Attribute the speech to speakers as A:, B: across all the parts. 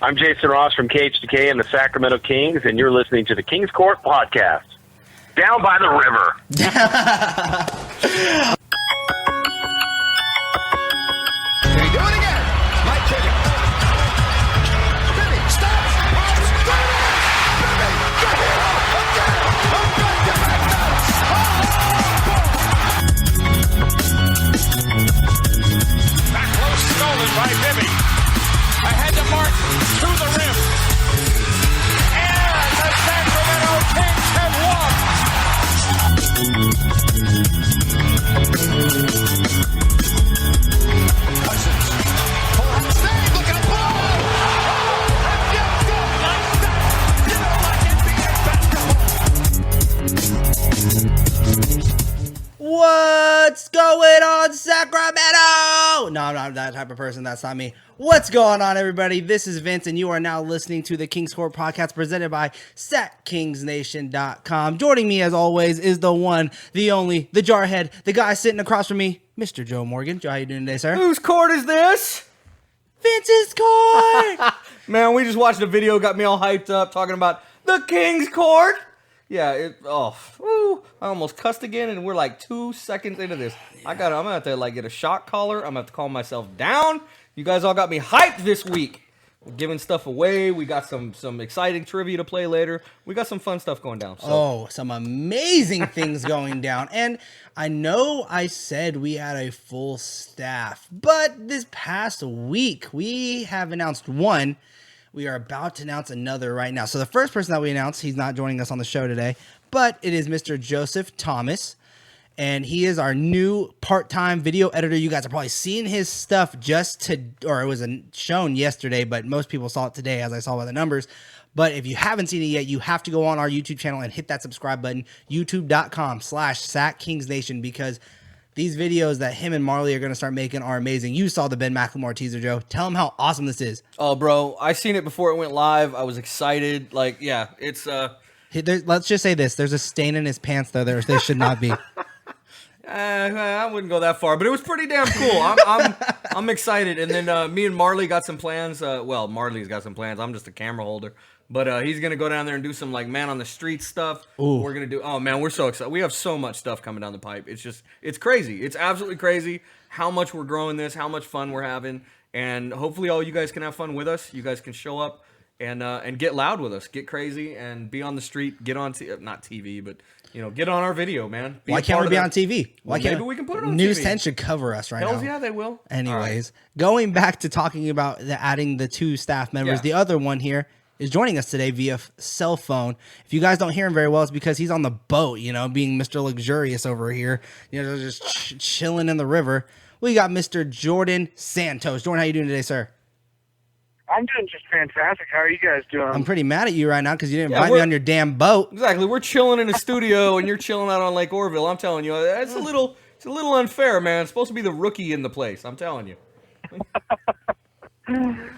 A: I'm Jason Ross from KHTK and the Sacramento Kings, and you're listening to the Kings Court Podcast. Down by the river.
B: By Bibby. Ahead to Martin. To the rim. And the Sacramento Kings have won. Cousins. Pull out save. Look at ball. Oh, and just go like that. You know, like NBA basketball.
C: What's going on, Sacramento? No, I'm not that type of person. That's not me. What's going on, everybody? This is Vince, and you are now listening to the Kings Court Podcast presented by SacKingsNation.com. Joining me, as always, is the one, the only, the jarhead, the guy sitting across from me, Mr. Joe Morgan. Joe, how you doing today, sir?
D: Whose court is this?
C: Vince's court!
D: Man, we just watched a video, got me all hyped up, talking about the King's Court. Yeah, I almost cussed again, and we're like 2 seconds into this. I'm gonna have to get a shock collar. I'm gonna have to calm myself down. You guys all got me hyped this week. We're giving stuff away. We got some exciting trivia to play later. We got some fun stuff going down. So.
C: Oh, some amazing things going down. And I know I said we had a full staff, but this past week we have announced one. We are about to announce another right now. So the first person that we announced, he's not joining us on the show today, but it is Mr. Joseph Thomas, and he is our new part-time video editor. You guys are probably seeing his stuff it was shown yesterday, but most people saw it today, as I saw by the numbers. But if you haven't seen it yet, you have to go on our YouTube channel and hit that subscribe button, youtube.com/SacKingsNation, because these videos that him and Marley are going to start making are amazing. You saw the Ben McLemore teaser, Joe. Tell him how awesome this is.
D: Oh, bro, I seen it before it went live. I was excited. It's
C: Let's just say this. There's a stain in his pants, though. There should not be.
D: I wouldn't go that far, but it was pretty damn cool. I'm excited. And then me and Marley got some plans. Marley's got some plans. I'm just a camera holder. But he's going to go down there and do some man on the street stuff.
C: Ooh.
D: We're going to do, we're so excited. We have so much stuff coming down the pipe. It's crazy. It's absolutely crazy how much we're growing this, how much fun we're having. And hopefully all you guys can have fun with us. You guys can show up and get loud with us, get crazy and be on the street, get on, not TV, but get on our video, man.
C: Why can't we be on TV?
D: Maybe we can put it on
C: News
D: TV.
C: 10 should cover us right now.
D: Hells yeah, they will.
C: Anyways, Going back to talking about adding the two staff members, the other one here is joining us today via cell phone. If you guys don't hear him very well, it's because he's on the boat, being Mr. Luxurious over here, just chilling in the river. We got Mr. Jordan Santos. Jordan, how you doing today, sir?
E: I'm doing just fantastic. How are you guys doing?
C: I'm pretty mad at you right now because you didn't invite me on your damn boat.
D: Exactly. We're chilling in a studio and you're chilling out on Lake Orville. I'm telling you, it's a little unfair, man. It's supposed to be the rookie in the place. I'm telling you.
E: You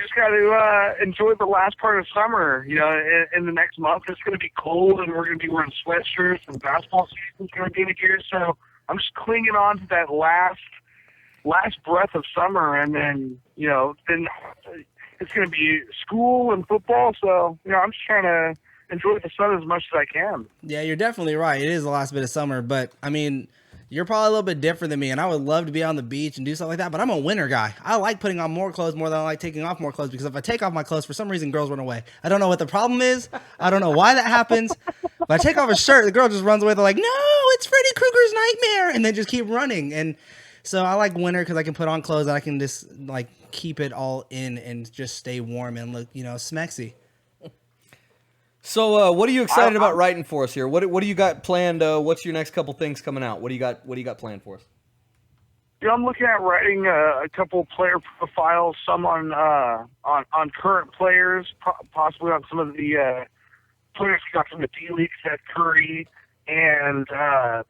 E: just got to enjoy the last part of summer. In the next month, it's going to be cold, and we're going to be wearing sweatshirts, and basketball season's going to be here. So I'm just clinging on to that last breath of summer, and then then it's going to be school and football. So I'm just trying to enjoy the sun as much as I can.
C: Yeah, you're definitely right. It is the last bit of summer, but I mean, you're probably a little bit different than me, and I would love to be on the beach and do stuff like that, but I'm a winter guy. I like putting on more clothes more than I like taking off more clothes, because if I take off my clothes, for some reason, girls run away. I don't know what the problem is. I don't know why that happens. If I take off a shirt, the girl just runs away. They're like, no, it's Freddy Krueger's nightmare, and they just keep running. And so I like winter because I can put on clothes and I can just keep it all in and just stay warm and look, smexy.
D: So, what are you excited about writing for us here? What do you got planned? What's your next couple things coming out? What do you got planned for us?
E: I'm looking at writing a couple player profiles, some on current players, possibly on some of the players we got from the D League, Seth Curry, and the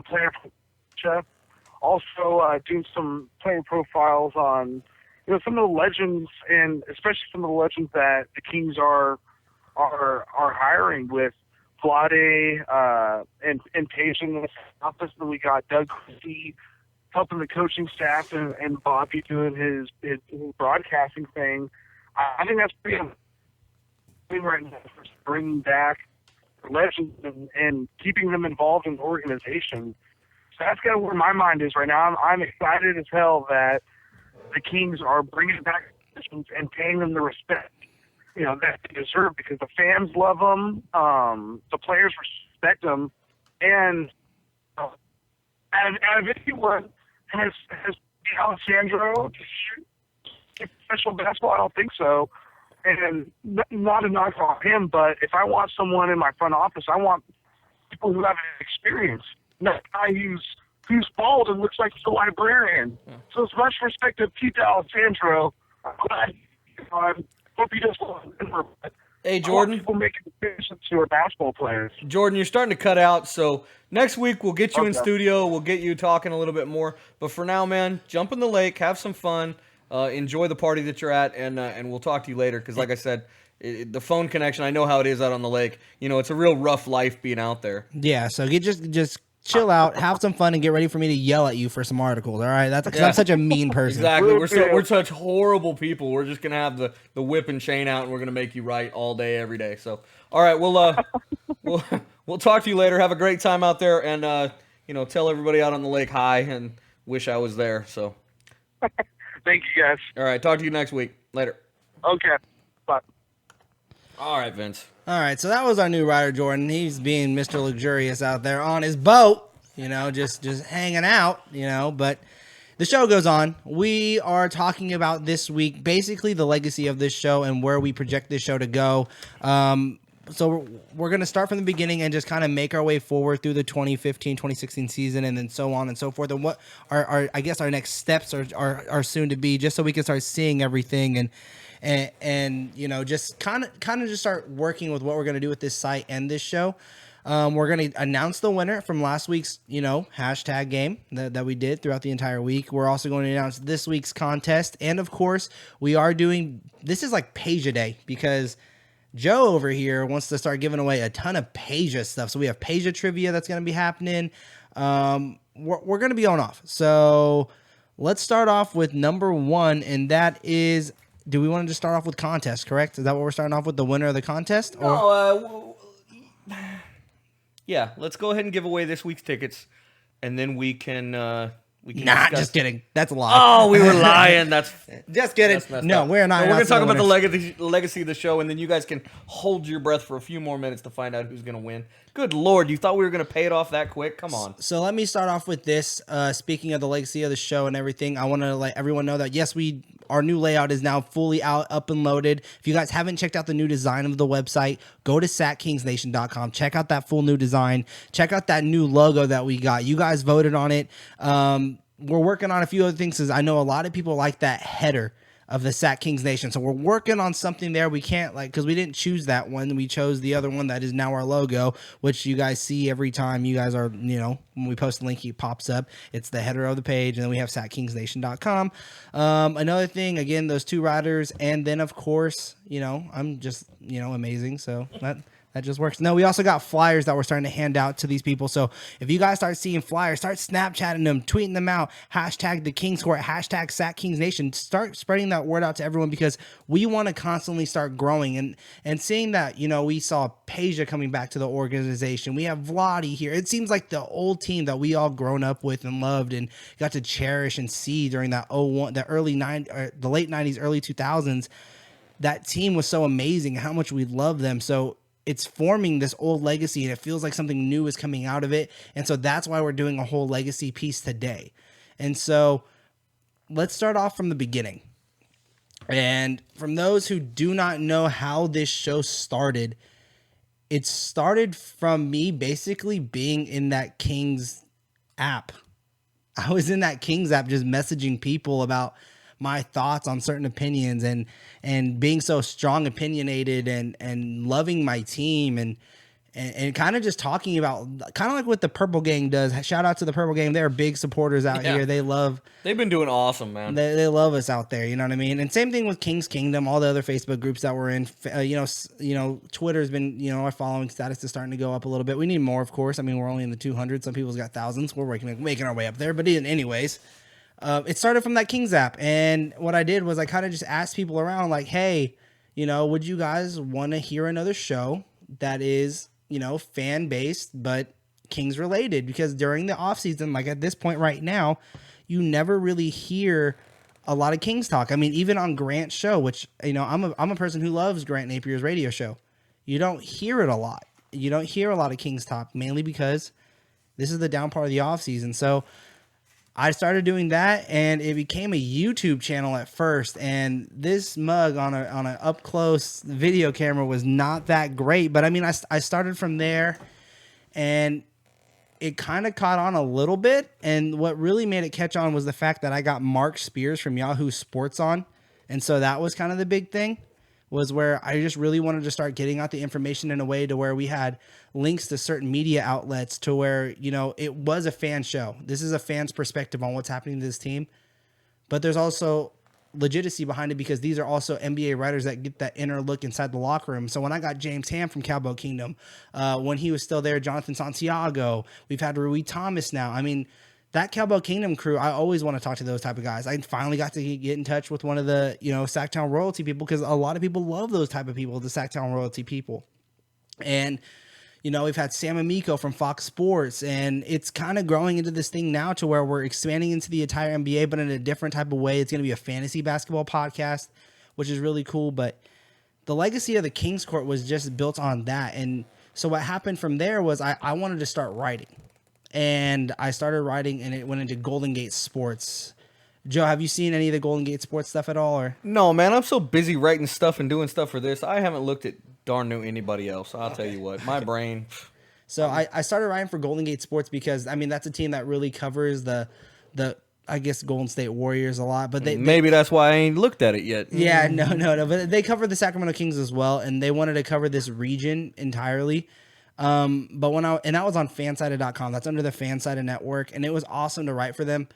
E: player. Also, doing some player profiles on some of the legends, and especially some of the legends that the Kings are hiring, with Vlade and Page in the office. Then we got Doug Christie helping the coaching staff, and Bobby doing his broadcasting thing. I think that's pretty amazing right now for bringing back legends and keeping them involved in the organization. So that's kind of where my mind is right now. I'm excited as hell that the Kings are bringing back legends and paying them the respect, that they deserve, because the fans love them, the players respect them, and out of anyone has Alessandro professional basketball? I don't think so. And not a knock on him, but if I want someone in my front office, I want people who have experience, not a guy who's bald and looks like he's a librarian. Yeah. So as much respect to Pete Alessandro, I hope he does well.
D: Hey, Jordan.
E: People making decisions who are basketball players.
D: Jordan, you're starting to cut out, so next week we'll get you in studio. We'll get you talking a little bit more. But for now, man, jump in the lake, have some fun. Enjoy the party that you're at, and we'll talk to you later. Because, like I said, the phone connection, I know how it is out on the lake. It's a real rough life being out there.
C: Yeah, so you just chill out, have some fun, and get ready for me to yell at you for some articles. All right, that's because I'm such a mean person.
D: Exactly, we're such horrible people. We're just gonna have the whip and chain out, and we're gonna make you right all day, every day. So, all right, we'll talk to you later. Have a great time out there, and tell everybody out on the lake hi, and wish I was there. So.
E: Thank you, guys.
D: All right, talk to you next week. Later.
E: Okay. Bye.
D: All right, Vince.
C: All right, so that was our new rider, Jordan. He's being Mr. Luxurious out there on his boat, just hanging out, but the show goes on. We are talking about this week, basically the legacy of this show and where we project this show to go. So we're going to start from the beginning and just kind of make our way forward through the 2015-2016 season and then so on and so forth. And what our next steps are soon to be, just so we can start seeing everything and just kind of just start working with what we're going to do with this site and this show. We're going to announce the winner from last week's, hashtag game that we did throughout the entire week. We're also going to announce this week's contest. And of course, we are this is like Peja Day, because Joe over here wants to start giving away a ton of Peja stuff. So we have Peja trivia that's going to be happening. We're going to be on off. So let's start off with number one, and that is, do we want to just start off with contest, correct? Is that what we're starting off with, the winner of the contest?
D: Yeah, let's go ahead and give away this week's tickets, and then we can
C: just kidding. That's a lie.
D: Oh, we were lying. That's
C: just kidding. No, we're not.
D: We're going to talk about the legacy of the show, and then you guys can hold your breath for a few more minutes to find out who's going to win. Good Lord, you thought we were going to pay it off that quick? Come on.
C: So let me start off with this. Speaking of the legacy of the show and everything, I want to let everyone know that, yes, our new layout is now fully up and loaded. If you guys haven't checked out the new design of the website, go to SacKingsNation.com. Check out that full new design. Check out that new logo that we got. You guys voted on it. We're working on a few other things, because I know a lot of people like that header of the Sac Kings Nation. So we're working on something there. We can't, because we didn't choose that one. We chose the other one that is now our logo, which you guys see every time you guys are, when we post a link, it pops up. It's the header of the page, and then we have SacKingsNation.com. Another thing, again, those two riders, and then, of course, I'm just, amazing. So that just works. No, we also got flyers that we're starting to hand out to these people. So if you guys start seeing flyers, start Snapchatting them, tweeting them out, hashtag the Kings Court, hashtag SacKingsNation. Start spreading that word out to everyone, because we want to constantly start growing and seeing that, we saw Peja coming back to the organization. We have Vladi here. It seems like the old team that we all grown up with and loved and got to cherish and see during that the late 90s, early 2000s. That team was so amazing, how much we love them. So it's forming this old legacy, and it feels like something new is coming out of it. And so that's why we're doing a whole legacy piece today. And so let's start off from the beginning. And from those who do not know how this show started, it started from me basically being in that Kings app. I was in that Kings app just messaging people about my thoughts on certain opinions and being so strong opinionated and loving my team and kind of just talking about, kind of like what the Purple Gang does. Shout out to the Purple Gang. They're big supporters out here. They've
D: been doing awesome, man.
C: They love us out there. You know what I mean? And same thing with King's Kingdom, all the other Facebook groups that we're in. Twitter's been, our following status is starting to go up a little bit. We need more, of course. I mean, we're only in the 200. Some people's got thousands. We're making our way up there. But anyways, it started from that Kings app. And what I did was I kind of just asked people around like, hey, would you guys want to hear another show that is, fan based, but Kings related? Because during the off season, like at this point right now, you never really hear a lot of Kings talk. I mean, even on Grant's show, which, I'm a person who loves Grant Napier's radio show. You don't hear it a lot. You don't hear a lot of Kings talk, mainly because this is the down part of the off season. So I started doing that, and it became a YouTube channel at first. And this mug on a up close video camera was not that great, but I mean, I started from there, and it kind of caught on a little bit. And what really made it catch on was the fact that I got Mark Spears from Yahoo Sports on, and so that was kind of the big thing. Was where I just really wanted to start getting out the information in a way to where we had links to certain media outlets to where, it was a fan show. This is a fan's perspective on what's happening to this team. But there's also legitimacy behind it because these are also NBA writers that get that inner look inside the locker room. So when I got James Ham from Cowboy Kingdom, when he was still there, Jonathan Santiago, we've had Rui Thomas now. I mean, that Cowboy Kingdom crew, I always want to talk to those type of guys. I finally got to get in touch with one of the, Sacktown royalty people, because a lot of people love those type of people, the Sacktown royalty people. And, we've had Sam Amico from Fox Sports, and it's kind of growing into this thing now to where we're expanding into the entire NBA, but in a different type of way. It's going to be a fantasy basketball podcast, which is really cool. But the legacy of the Kings Court was just built on that. And so what happened from there was I wanted to start writing. And I started writing, and it went into Golden Gate Sports. Joe, have you seen any of the Golden Gate Sports stuff at all? Or
D: No, man, I'm so busy writing stuff and doing stuff for this. I haven't looked at darn near anybody else. I'll tell you what, my brain.
C: So I started writing for Golden Gate Sports because, I mean, that's a team that really covers the I guess, Golden State Warriors a lot. But
D: maybe that's why I ain't looked at it yet.
C: Yeah, no. But they cover the Sacramento Kings as well, and they wanted to cover this region entirely. But that was on fansided.com. That's under the Fansided network, and it was awesome to write for them.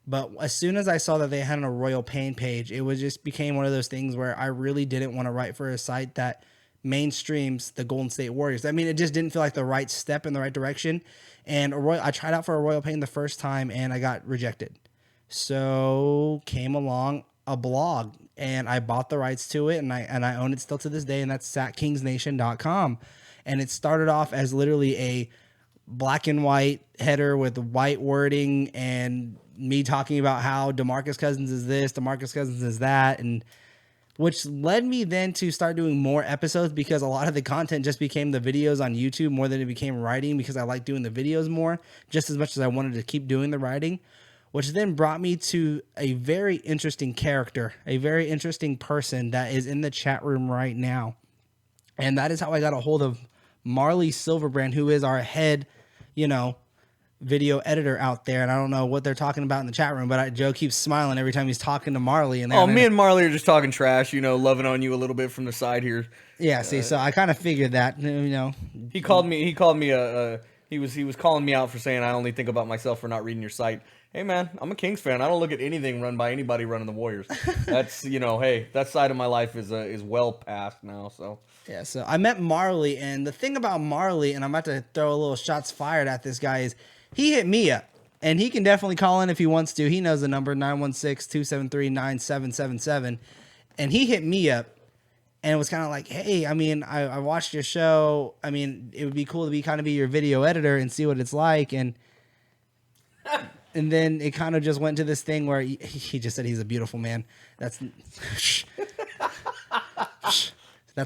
C: But as soon as I saw that they had a Royal Pain page, it was just became one of those things where I really didn't want to write for a site that mainstreams the Golden State Warriors. I mean, it just didn't feel like the right step in the right direction. And I tried out for a Royal Pain the first time, and I got rejected. So came along a blog, and I bought the rights to it, and I own it still to this day, and that's SacKingsNation.com. And it started off as literally a black and white header with white wording and me talking about how DeMarcus Cousins is this, DeMarcus Cousins is that, and which led me then to start doing more episodes because a lot of the content just became the videos on YouTube more than it became writing because I like doing the videos more just as much as I wanted to keep doing the writing, which then brought me to a very interesting character, a very interesting person that is in the chat room right now. And that is how I got a hold of Marley Silverbrand, who is our head, video editor out there. And I don't know what they're talking about in the chat room, but Joe keeps smiling every time he's talking to Marley. And
D: me and Marley are just talking trash, loving on you a little bit from the side here.
C: Yeah, see, so I kind of figured that,
D: He called me he was calling me out for saying I only think about myself for not reading your site. Hey man, I'm a Kings fan. I don't look at anything run by anybody running the Warriors. That's hey, that side of my life is well past now. So
C: yeah, so I met Marley, and the thing about Marley, and I'm about to throw a little shots fired at this guy, is he hit me up, and he can definitely call in if he wants to. He knows the number 916-273-9777, and he hit me up. And it was kind of like, hey, I mean, I watched your show. I mean, it would be cool to be your video editor and see what it's like. And then it kind of just went to this thing where he just said he's a beautiful man. That's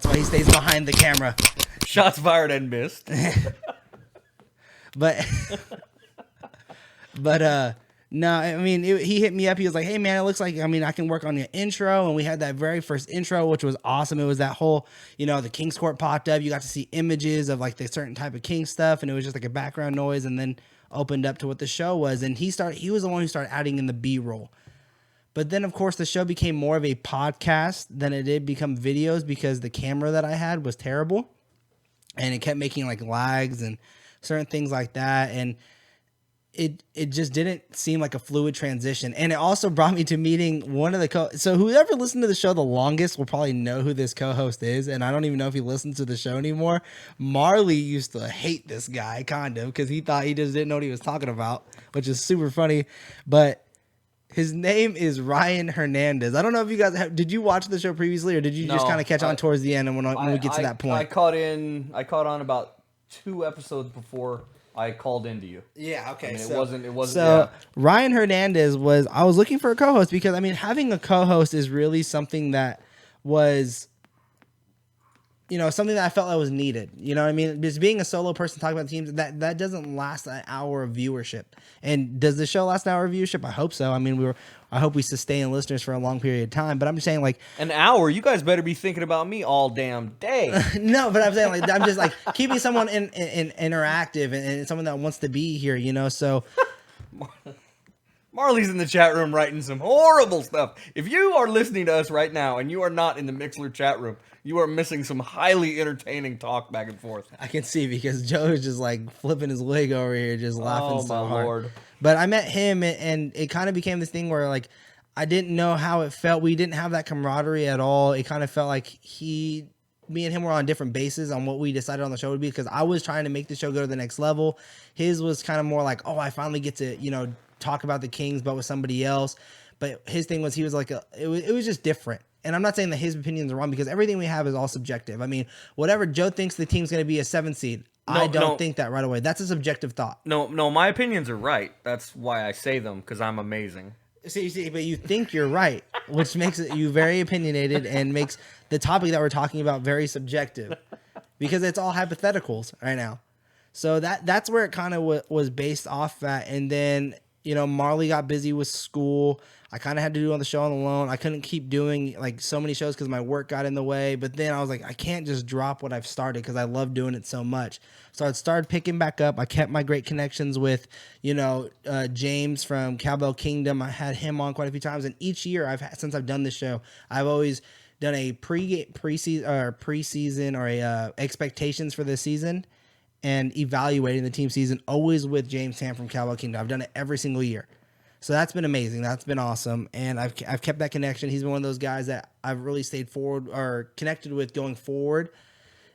C: why he stays behind the camera.
D: Shots fired and missed.
C: But no, I mean, he hit me up. He was like, hey, man, it looks like, I can work on your intro. And we had that very first intro, which was awesome. It was that whole, the Kings Court popped up. You got to see images of, the certain type of King stuff. And it was just, a background noise. And then opened up to what the show was. And he was the one who started adding in the B-roll. But then, of course, the show became more of a podcast than it did become videos because the camera that I had was terrible. And it kept making, lags and certain things like that. And it just didn't seem like a fluid transition. And it also brought me to meeting one of the so whoever listened to the show the longest will probably know who this co-host is. And I don't even know if he listens to the show anymore. Marley used to hate this guy kind of because he thought he just didn't know what he was talking about, which is super funny. But His name is Ryan Hernandez. I don't know if you guys did you watch the show previously, or did you just
D: No,
C: kind of catch on towards the end and when we get to that point?
D: I caught on about 2 episodes before I called into you.
C: Yeah, okay.
D: I mean, it wasn't.
C: So
D: Yeah.
C: Ryan Hernandez I was looking for a co-host because I mean having a co-host is really something that was, something that I felt like was needed. You know what I mean? Just being a solo person talking about teams, that doesn't last an hour of viewership. And does the show last an hour of viewership? I hope so. I mean, I hope we sustain listeners for a long period of time. But I'm just saying, like,
D: An hour? You guys better be thinking about me all damn day.
C: no, but I'm saying, like, I'm just like keeping someone in interactive and someone that wants to be here. So.
D: Marley's in the chat room writing some horrible stuff. If you are listening to us right now and you are not in the Mixler chat room, you are missing some highly entertaining talk back and forth.
C: I can see because Joe is just like flipping his wig over here, just laughing so hard.
D: Lord.
C: But I met him, and it kind of became this thing where like I didn't know how it felt. We didn't have that camaraderie at all. It kind of felt like me and him were on different bases on what we decided on the show would be, because I was trying to make the show go to the next level. His was kind of more like, oh, I finally get to talk about the Kings, but with somebody else. But his thing was he was like it was just different. And I'm not saying that his opinions are wrong, because everything we have is all subjective. I mean, whatever Joe thinks the team's going to be a 7th seed, I don't think that right away. That's a subjective thought.
D: No, my opinions are right. That's why I say them, because I'm amazing.
C: See, but you think you're right, which makes you very opinionated and makes the topic that we're talking about very subjective, because it's all hypotheticals right now. So that's where it kind of was based off at. And then, Marley got busy with school. I kind of had to do on the show on the loan. I couldn't keep doing like so many shows because my work got in the way. But then I was like, I can't just drop what I've started because I love doing it so much. So I started picking back up. I kept my great connections with, James from Cowbell Kingdom. I had him on quite a few times. And each year since I've done this show, I've always done a preseason or a expectations for the season and evaluating the team season, always with James Ham from Cowbell Kingdom. I've done it every single year. So that's been amazing. That's been awesome. And I've kept that connection. He's been one of those guys that I've really stayed forward or connected with going forward.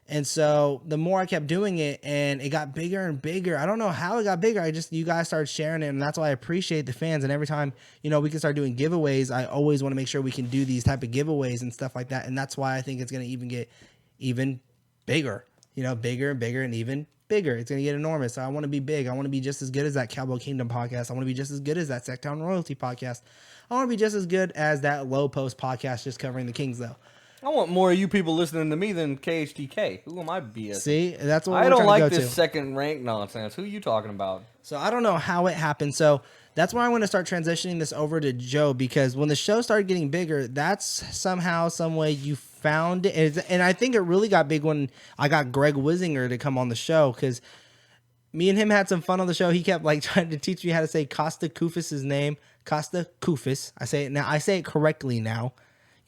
C: And so the more I kept doing it, and it got bigger and bigger. I don't know how it got bigger. You guys started sharing it, and that's why I appreciate the fans. And every time, we can start doing giveaways, I always want to make sure we can do these type of giveaways and stuff like that. And that's why I think it's going to even get even bigger, bigger and bigger and even bigger. It's going to get enormous. So I want to be big. I want to be just as good as that Cowboy Kingdom podcast. I want to be just as good as that Sacktown Royalty podcast. I want to be just as good as that Low Post podcast just covering the Kings, though.
D: I want more of you people listening to me than KHTK. Who am I BS?
C: See, that's what
D: I
C: we're
D: don't
C: trying
D: like
C: to go
D: this
C: to.
D: second rank nonsense. Who are you talking about?
C: So I don't know how it happened. So that's where I want to start transitioning this over to Joe, because when the show started getting bigger, that's somehow, some way you found it. And I think it really got big when I got Greg Wisinger to come on the show, because me and him had some fun on the show. He kept like trying to teach me how to say Costa Koufis' name. Costa Koufis. I say it now. I say it correctly now,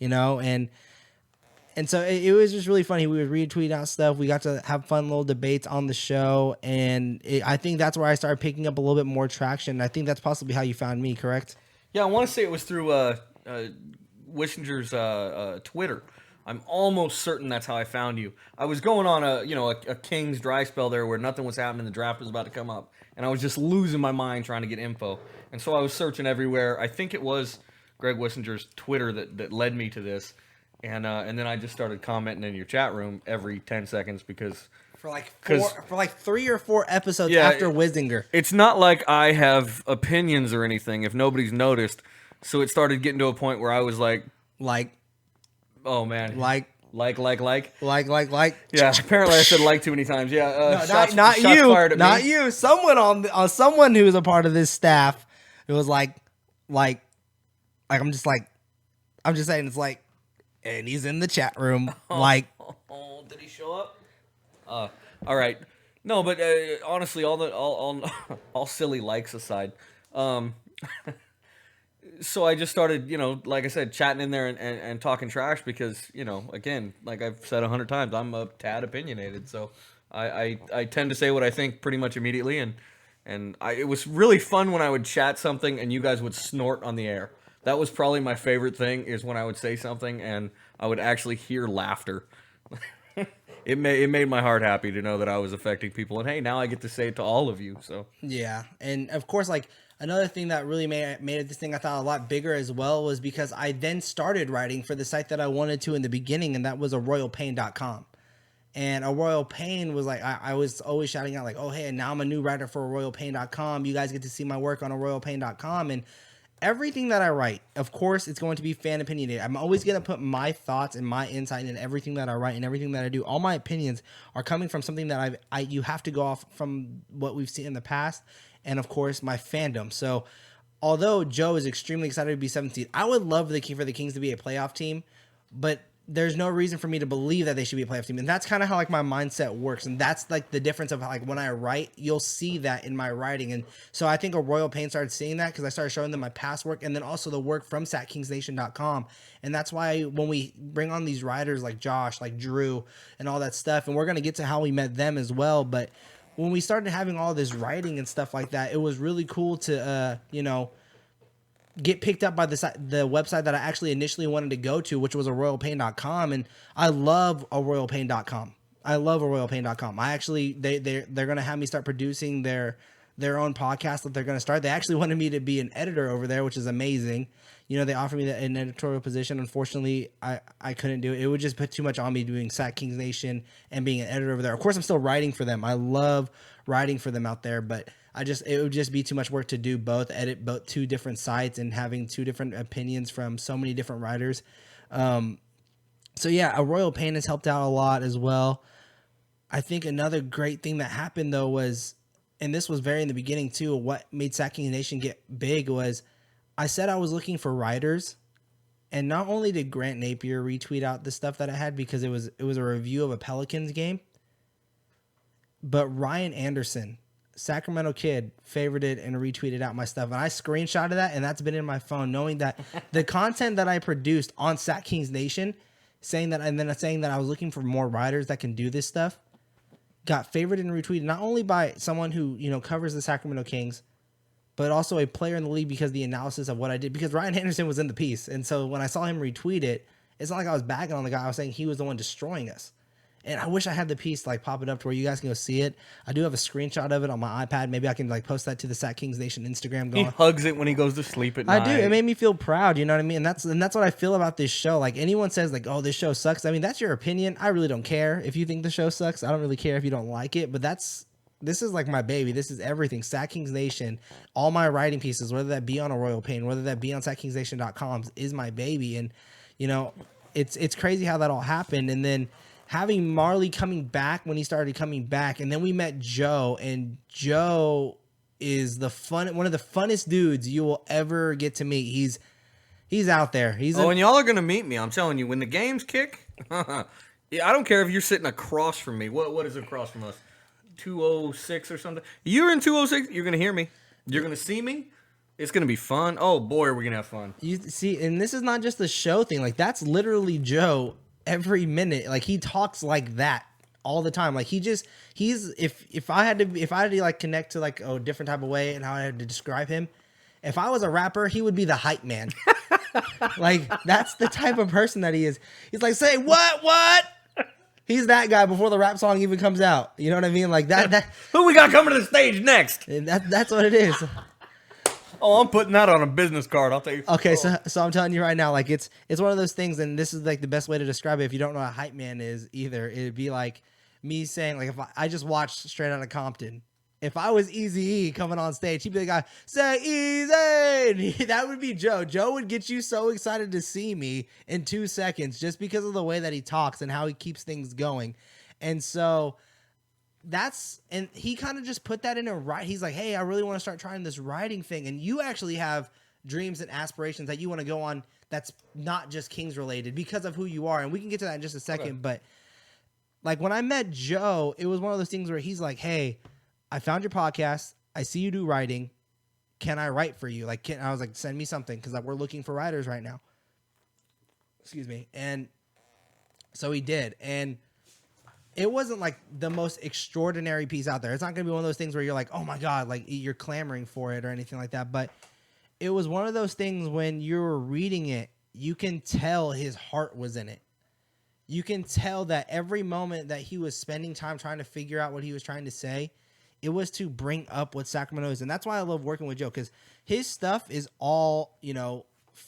C: and so it was just really funny. We would retweet out stuff. We got to have fun little debates on the show. And I think that's where I started picking up a little bit more traction. I think that's possibly how you found me, correct?
D: Yeah, I want to say it was through Wissinger's Twitter. I'm almost certain that's how I found you. I was going on a Kings dry spell there where nothing was happening. The draft was about to come up. And I was just losing my mind trying to get info. And so I was searching everywhere. I think it was Greg Wissinger's Twitter that led me to this. And then I just started commenting in your chat room every 10 seconds because
C: for like 3 or 4 episodes after Wisinger.
D: It's not like I have opinions or anything if nobody's noticed. So it started getting to a point where I was like, oh man, like. Yeah, apparently I said like too many times. Yeah,
C: not
D: shots
C: you,
D: fired at
C: not
D: me.
C: you. Someone someone who was a part of this staff. It was like I'm just saying it's like. And he's in the chat room,
D: Oh, did he show up? All right. No, but honestly, all silly likes aside, so I just started, like I said, chatting in there and talking trash because, again, like I've said 100 times, I'm a tad opinionated, so I tend to say what I think pretty much immediately, and it was really fun when I would chat something and you guys would snort on the air. That was probably my favorite thing, is when I would say something and I would actually hear laughter. It made my heart happy to know that I was affecting people. And hey, now I get to say it to all of you. So
C: yeah, and of course, like Another thing that really made this thing I thought a lot bigger as well was because I then started writing for the site that I wanted to in the beginning, and that was a royalpain.com. And a Royal Pain was like, I was always shouting out like, oh, hey, now I'm a new writer for royalpain.com. You guys get to see my work on a royalpain.com. And everything that I write, of course, it's going to be fan opinionated. I'm always going to put my thoughts and my insight in everything that I write and everything that I do. All my opinions are coming from something that you have to go off from what we've seen in the past. And of course, my fandom. So although Joe is extremely excited to be 17th, I would love for the Kings to be a playoff team, but there's no reason for me to believe that they should be a playoff team. And that's kind of how like my mindset works. And that's like the difference of like when I write, you'll see that in my writing. And so I think a Royal Pain started seeing that because I started showing them my past work and then also the work from SacKingsNation.com. And that's why when we bring on these writers like Josh, like Drew and all that stuff, and we're going to get to how we met them as well. But when we started having all this writing and stuff like that, it was really cool to, get picked up by the website that I actually initially wanted to go to, which was a royalpain.com. And I love a royalpain.com. I actually, they're going to have me start producing their own podcast that they're going to start. They actually wanted me to be an editor over there, which is amazing. They offered me an editorial position. Unfortunately, I couldn't do it. It would just put too much on me doing Sack Kings Nation and being an editor over there. Of course, I'm still writing for them. I love writing for them out there, but it would just be too much work to do edit both two different sites and having two different opinions from so many different writers. So yeah, a Royal Pain has helped out a lot as well. I think another great thing that happened though was, and this was very in the beginning too, what made Sack Kings Nation get big was I said I was looking for writers, and not only did Grant Napier retweet out the stuff that I had because it was a review of a Pelicans game, but Ryan Anderson, Sacramento kid, favorited and retweeted out my stuff. And I screenshotted that, and that's been in my phone, knowing that the content that I produced on Sack Kings Nation, saying that I was looking for more writers that can do this stuff, got favorited and retweeted not only by someone who, covers the Sacramento Kings, but also a player in the league because the analysis of what I did, because Ryan Anderson was in the piece. And so when I saw him retweet it, it's not like I was bagging on the guy. I was saying he was the one destroying us. And I wish I had the piece like pop it up to where you guys can go see it. I do have a screenshot of it on my iPad. Maybe I can like post that to the Sack Kings Nation Instagram.
D: He hugs it when he goes to sleep at night.
C: I do. It made me feel proud. You know what I mean? And that's what I feel about this show. Like anyone says like, oh, this show sucks. I mean, that's your opinion. I really don't care if you think the show sucks. I don't really care if you don't like it. But this is like my baby. This is everything. Sack Kings Nation, all my writing pieces, whether that be on a Royal Pain, whether that be on SacKingsNation.com, is my baby. And it's crazy how that all happened. And then having Marley coming back when he started coming back, and then we met Joe, and Joe is one of the funnest dudes you will ever get to meet. He's out there.
D: And y'all are gonna meet me. I'm telling you, when the games kick, yeah, I don't care if you're sitting across from me. What is across from us? 206 or something. You're in 206. You're gonna hear me. You're gonna see me. It's gonna be fun. Oh boy, are we gonna have fun.
C: You see, and this is not just the show thing. Like that's literally Joe. Every minute, like he talks like that all the time. Like he's if I had to like connect to like a different type of way and how I had to describe him, if I was a rapper, he would be the hype man. Like that's the type of person that he is. He's like, say what? He's that guy before the rap song even comes out. You know what I mean? Like that.
D: Who we got coming to the stage next?
C: That's what it is.
D: Oh, I'm putting that on a business card. I'll tell you.
C: Okay, so I'm telling you right now, like it's one of those things, and this is like the best way to describe it. If you don't know what a hype man is either, it'd be like me saying, like if I just watched Straight Outta Compton. If I was Eazy-E coming on stage, he'd be the guy, say Easy. That would be Joe. Joe would get you so excited to see me in 2 seconds just because of the way that he talks and how he keeps things going. And so and he kind of just put that in a right. He's like, hey, I really want to start trying this writing thing. And you actually have dreams and aspirations that you want to go on that's not just Kings related because of who you are. And we can get to that in just a second. Okay. But like when I met Joe, it was one of those things where he's like, hey, I found your podcast. I see you do writing. Can I write for you? I was like, send me something because we're looking for writers right now. Excuse me. And so he did. And it wasn't like the most extraordinary piece out there. It's not going to be one of those things where you're like, oh my God, like you're clamoring for it or anything like that. But it was one of those things when you're reading it, you can tell his heart was in it. You can tell that every moment that he was spending time trying to figure out what he was trying to say, It was to bring up what Sacramento is. And that's why I love working with Joe, because his stuff is all,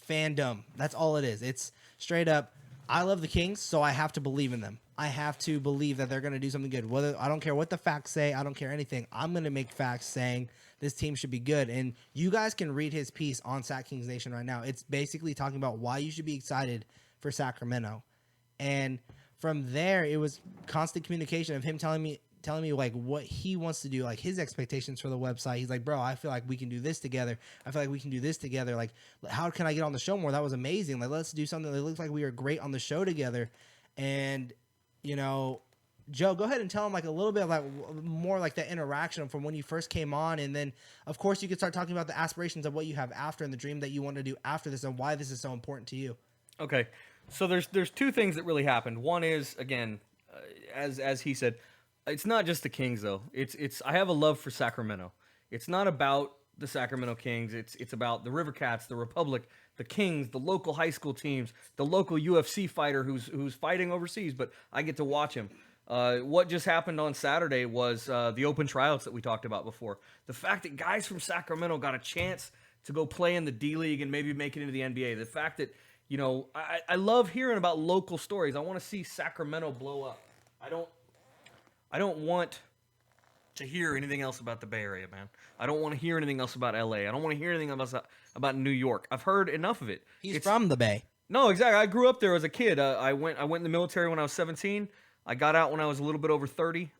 C: fandom. That's all it is. It's straight up, I love the Kings, so I have to believe in them. I have to believe that they're going to do something good. Whether I don't care what the facts say, I don't care anything. I'm going to make facts saying this team should be good. And you guys can read his piece on SacKingsNation right now. It's basically talking about why you should be excited for Sacramento. And from there, it was constant communication of him telling me like what he wants to do, like his expectations for the website. He's like, bro, I feel like we can do this together. I feel like we can do this together. Like, how can I get on the show more? That was amazing. Like, let's do something that looks like we are great on the show together. And, Joe, go ahead and tell him like a little bit like more like that interaction from when you first came on. And then of course you could start talking about the aspirations of what you have after and the dream that you want to do after this and why this is so important to you.
D: Okay. So there's two things that really happened. One is, again, as he said, it's not just the Kings though. It's I have a love for Sacramento. It's not about the Sacramento Kings. It's about the River Cats, the Republic, the Kings, the local high school teams, the local UFC fighter who's fighting overseas, but I get to watch him. What just happened on Saturday was the open tryouts that we talked about before. The fact that guys from Sacramento got a chance to go play in the D League and maybe make it into the NBA. The fact that, I love hearing about local stories. I want to see Sacramento blow up. I don't want to hear anything else about the Bay Area, man. I don't want to hear anything else about LA. I don't want to hear anything about New York. I've heard enough of it.
C: It's from the Bay.
D: No, exactly. I grew up there as a kid. I went in the military when I was 17. I got out when I was a little bit over 30.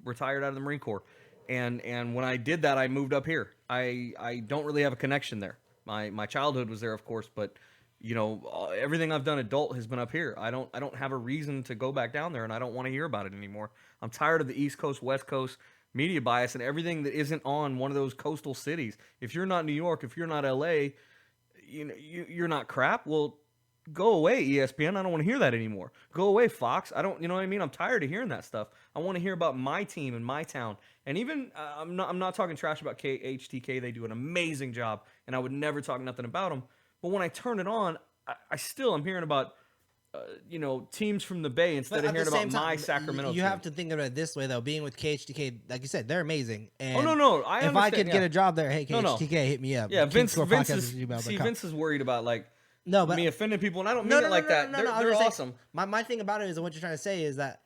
D: Retired out of the Marine Corps, and when I did that, I moved up here. I don't really have a connection there. My childhood was there, of course, but everything I've done adult has been up here. I don't have a reason to go back down there, and I don't want to hear about it anymore. I'm tired of the East Coast, West Coast media bias and everything that isn't on one of those coastal cities. If you're not New York, if you're not LA, you're not crap. Well, go away, ESPN. I don't want to hear that anymore. Go away, Fox. I don't, what I mean? I'm tired of hearing that stuff. I want to hear about my team and my town. And even I'm not talking trash about KHTK. They do an amazing job, and I would never talk nothing about them. But when I turn it on, I still am hearing about teams from the Bay instead of hearing about my Sacramento team.
C: You have to think of it this way, though. Being with KHTK, like you said, they're amazing. And
D: no.
C: If I could get a job there, hey, KHTK, hit me up.
D: Yeah, Vince is worried about me offending people, and I don't mean it like that. They're awesome.
C: My thing about it is what you're trying to say is that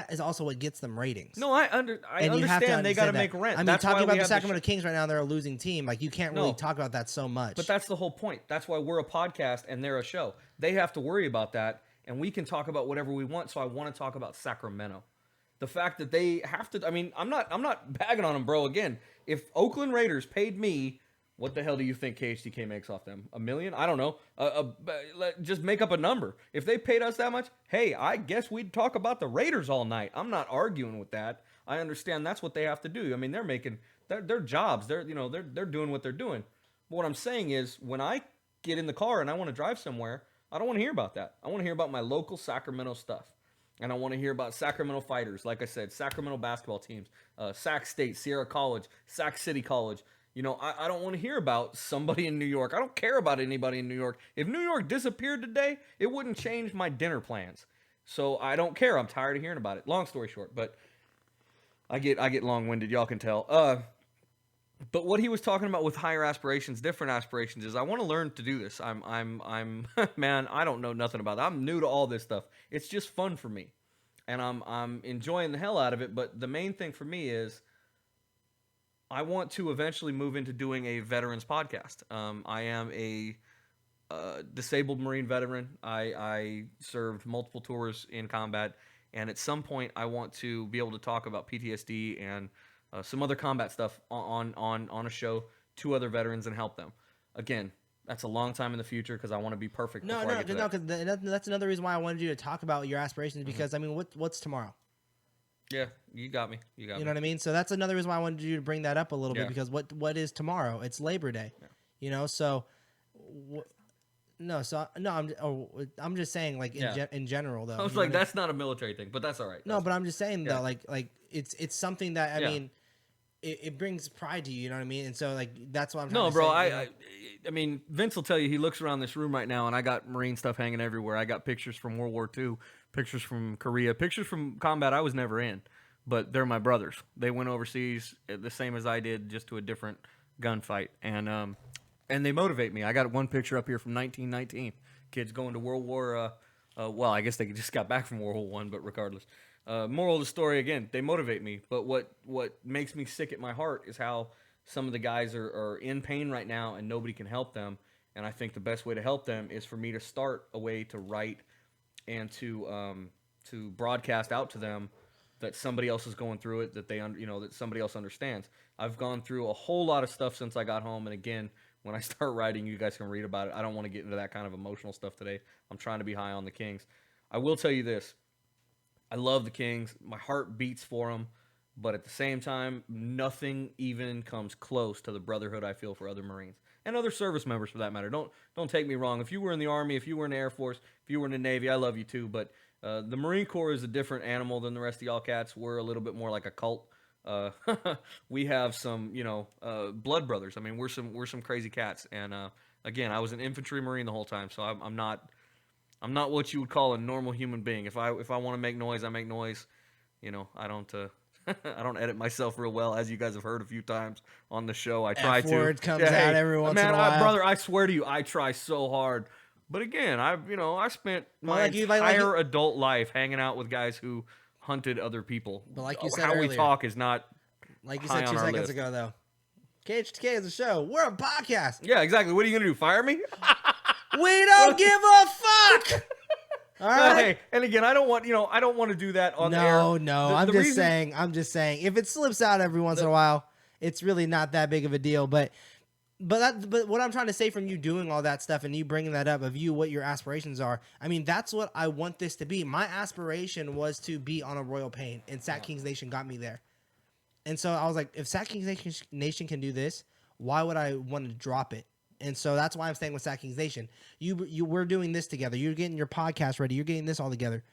C: is also what gets them ratings.
D: No, I understand they got to make rent.
C: I mean, talking about the Sacramento Kings right now, they're a losing team. Like, you can't really talk about that so much.
D: But that's the whole point. That's why we're a podcast and they're a show. They have to worry about that, and we can talk about whatever we want. So I want to talk about Sacramento. The fact that they have to. I mean, I'm not bagging on them, bro. Again, if Oakland Raiders paid me, what the hell do you think KHTK makes off them? $1 million? I don't know. Just make up a number. If they paid us that much, hey, I guess we'd talk about the Raiders all night. I'm not arguing with that. I understand that's what they have to do. I mean, they're making their jobs. They're doing what they're doing. But what I'm saying is, when I get in the car and I want to drive somewhere, I don't want to hear about that. I want to hear about my local Sacramento stuff. And I want to hear about Sacramento fighters. Like I said, Sacramento basketball teams, Sac State, Sierra College, Sac City College. I don't want to hear about somebody in New York. I don't care about anybody in New York. If New York disappeared today, it wouldn't change my dinner plans. So I don't care. I'm tired of hearing about it. Long story short, but I get long-winded. Y'all can tell. But what he was talking about with higher aspirations, different aspirations, is I want to learn to do this. I'm man, I don't know nothing about that. I'm new to all this stuff. It's just fun for me, and I'm enjoying the hell out of it. But the main thing for me is, I want to eventually move into doing a veterans podcast. I am a disabled Marine veteran. I served multiple tours in combat, and at some point I want to be able to talk about PTSD and some other combat stuff on a show to other veterans and help them. Again, that's a long time in the future because I want to be perfect.
C: Because that's another reason why I wanted you to talk about your aspirations, because I mean, what's tomorrow?
D: Yeah, you got me. You
C: know what I mean? So that's another reason why I wanted you to bring that up a little bit, because what is tomorrow? It's Labor Day. Yeah. I'm just saying, like, in general, though.
D: I was like, that's not a military thing, but that's all right.
C: No, but I'm just saying, though, like it's something that, I mean, it brings pride to you, you know what I mean? And so, like, that's what I'm trying to say.
D: No, bro, I mean, Vince will tell you, he looks around this room right now, and I got Marine stuff hanging everywhere. I got pictures from World War II, pictures from Korea, pictures from combat I was never in. but they're my brothers. They went overseas the same as I did, just to a different gunfight, and they motivate me. I got one picture up here from 1919. Kids going to World War. Well, I guess they just got back from World War One, but regardless. Moral of the story, again, they motivate me. But what makes me sick at my heart is how some of the guys are in pain right now and nobody can help them. And I think the best way to help them is for me to start a way to write and to broadcast out to them that somebody else is going through it, that that somebody else understands. I've gone through a whole lot of stuff since I got home, and again, when I start writing, you guys can read about it. I don't want to get into that kind of emotional stuff today. I'm trying to be high on the Kings. I will tell you this. I love the Kings. My heart beats for them. But at the same time, nothing even comes close to the brotherhood I feel for other Marines. And other service members, for that matter. Don't take me wrong. If you were in the Army, if you were in the Air Force, if you were in the Navy, I love you too. But the Marine Corps is a different animal than the rest of y'all cats. We're a little bit more like a cult. We have some, blood brothers. I mean, we're some crazy cats. And again, I was an infantry Marine the whole time, so I'm not what you would call a normal human being. If I want to make noise, I make noise. I don't I don't edit myself real well, as you guys have heard a few times on the show. I try to.
C: F-word comes out every once in a while.
D: Brother, I swear to you, I try so hard. But again, I spent my entire adult life hanging out with guys who hunted other people.
C: But like you said
D: how
C: earlier,
D: we talk is not
C: like you said 2 seconds ago, though. KHTK is a show. We're a podcast.
D: Yeah, exactly. What are you gonna do? Fire me?
C: We don't give a fuck. All right.
D: Hey, and again, I don't want to do that on the air.
C: No. I'm just saying. If it slips out every once in a while, it's really not that big of a deal. But what I'm trying to say from you doing all that stuff and you bringing that up of what your aspirations are. I mean, that's what I want this to be. My aspiration was to be on a Royal Pain, and SacKingsNation got me there. And so I was like, if SacKingsNation can do this, why would I want to drop it? And so that's why I'm staying with SacKingsNation. We're doing this together. You're getting your podcast ready. You're getting this all together.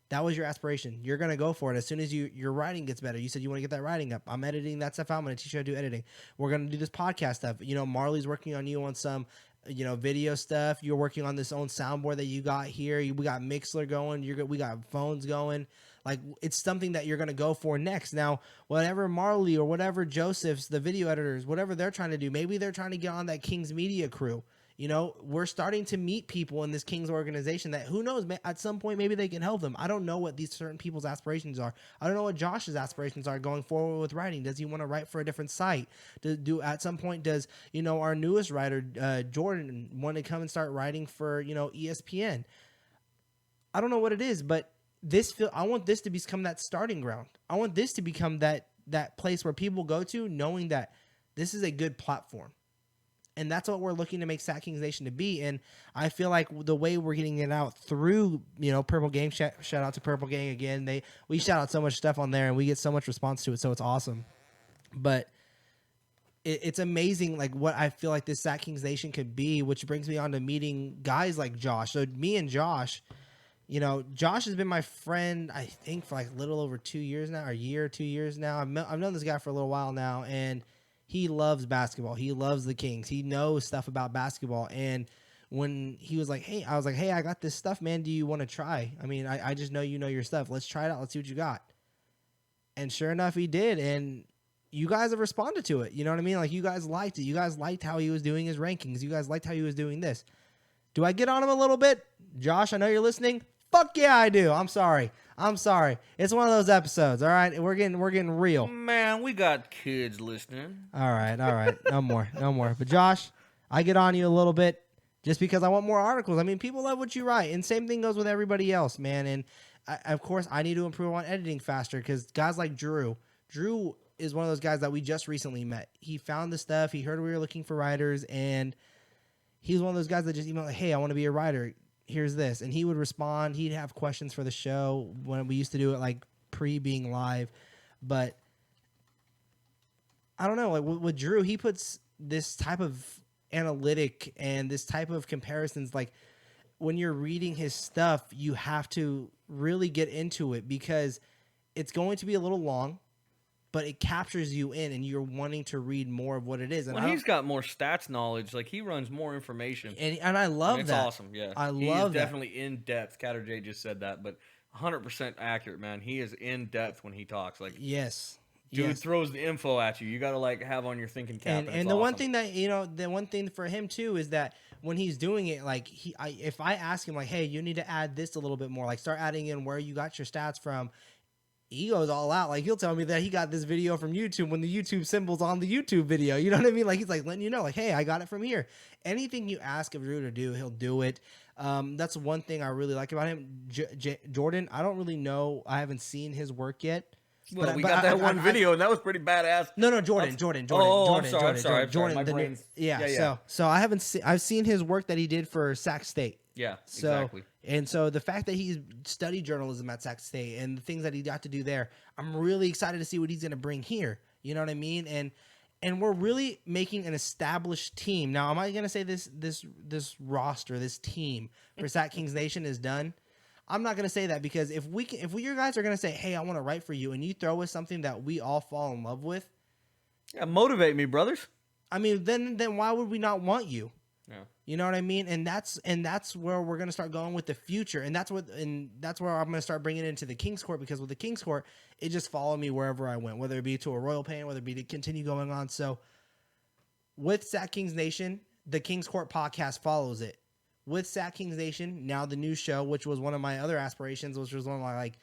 C: That was your aspiration. You're going to go for it as soon as your writing gets better. You said you want to get that writing up. I'm editing that stuff out. I'm going to teach you how to do editing. We're going to do this podcast stuff. Marley's working on you on some, video stuff. You're working on this own soundboard that you got here. We got Mixler going. We got phones going. Like, it's something that you're going to go for next. Now, whatever Marley or whatever Joseph's, the video editors, whatever they're trying to do, maybe they're trying to get on that Kings Media crew. We're starting to meet people in this Kings organization that, who knows, at some point, maybe they can help them. I don't know what these certain people's aspirations are. I don't know what Josh's aspirations are going forward with writing. Does he want to write for a different site? At some point, does, our newest writer, Jordan, want to come and start writing for, ESPN? I don't know what it is, but I want this to become that starting ground. I want this to become that place where people go to knowing that this is a good platform. And that's what we're looking to make SacKingsNation to be. And I feel like the way we're getting it out through, Purple Gang, shout out to Purple Gang again. We shout out so much stuff on there and we get so much response to it. So it's awesome. But it's amazing, like, what I feel like this SacKingsNation could be, which brings me on to meeting guys like Josh. So me and Josh, Josh has been my friend, I think, for like a little over 2 years now, or a year or 2 years now. I've known this guy for a little while now, and he loves basketball. He loves the Kings. He knows stuff about basketball. And when he was like, hey, I was like, hey, I got this stuff, man. Do you want to try? I mean, I just know you know your stuff. Let's try it out. Let's see what you got. And sure enough, he did. And you guys have responded to it. You know what I mean? Like, you guys liked it. You guys liked how he was doing his rankings. You guys liked how he was doing this. Do I get on him a little bit? Josh, I know you're listening. Fuck yeah, I do. I'm sorry. It's one of those episodes. All right, we're getting real.
D: Man, we got kids listening.
C: All right. No more. But Josh, I get on you a little bit just because I want more articles. I mean, people love what you write, and same thing goes with everybody else, man. And of course, I need to improve on editing faster because guys like Drew is one of those guys that we just recently met. He found the stuff. He heard we were looking for writers, and he's one of those guys that just emailed, like, hey, I want to be a writer. Here's this. And he would respond. He'd have questions for the show when we used to do it like pre-being live. But I don't know. Like with Drew, he puts this type of analytic and this type of comparisons. Like when you're reading his stuff, you have to really get into it because it's going to be a little long, but it captures you in and you're wanting to read more of what it is. And
D: he's got more stats knowledge. Like, he runs more information.
C: And I love that.
D: It's awesome, yeah.
C: I love
D: He's definitely in depth. Catter J just said that, but 100% accurate, man. He is in depth when he talks. Like,
C: Yes.
D: dude
C: Yes.
D: throws the info at you. You got to like have on your thinking cap.
C: And the one thing that the one thing for him too is that when he's doing it, like if I ask him like, hey, you need to add this a little bit more, like start adding in where you got your stats from, he goes all out. Like he'll tell me that he got this video from YouTube when the YouTube symbol's on the YouTube video. You know what I mean? Like he's like letting you know, like, hey, I got it from here. Anything you ask of Drew to do, he'll do it. That's one thing I really like about him. Jordan, I don't really know. I haven't seen his work yet.
D: Well, we got that one video, and that was pretty badass.
C: No, Jordan.
D: Oh, I'm sorry. My
C: the
D: brain's...
C: Yeah. So I haven't seen. I've seen his work that he did for Sac State.
D: Yeah,
C: So,
D: exactly.
C: And so the fact that he's studied journalism at Sac State and the things that he got to do there, I'm really excited to see what he's going to bring here. You know what I mean? And we're really making an established team. Now, am I going to say this roster, this team for SacKingsNation is done? I'm not going to say that because if you guys are going to say, hey, I want to write for you, and you throw us something that we all fall in love with,
D: yeah, motivate me, brothers.
C: I mean, then why would we not want you?
D: Yeah.
C: You know what I mean? And that's where we're going to start going with the future. And that's where I'm going to start bringing it into the King's Court, because with the King's Court, it just followed me wherever I went, whether it be to a Royal Pain, whether it be to continue going on. So with SacKingsNation, the King's Court podcast follows it. With SacKingsNation, now the new show, which was one of my other aspirations, which was one of my like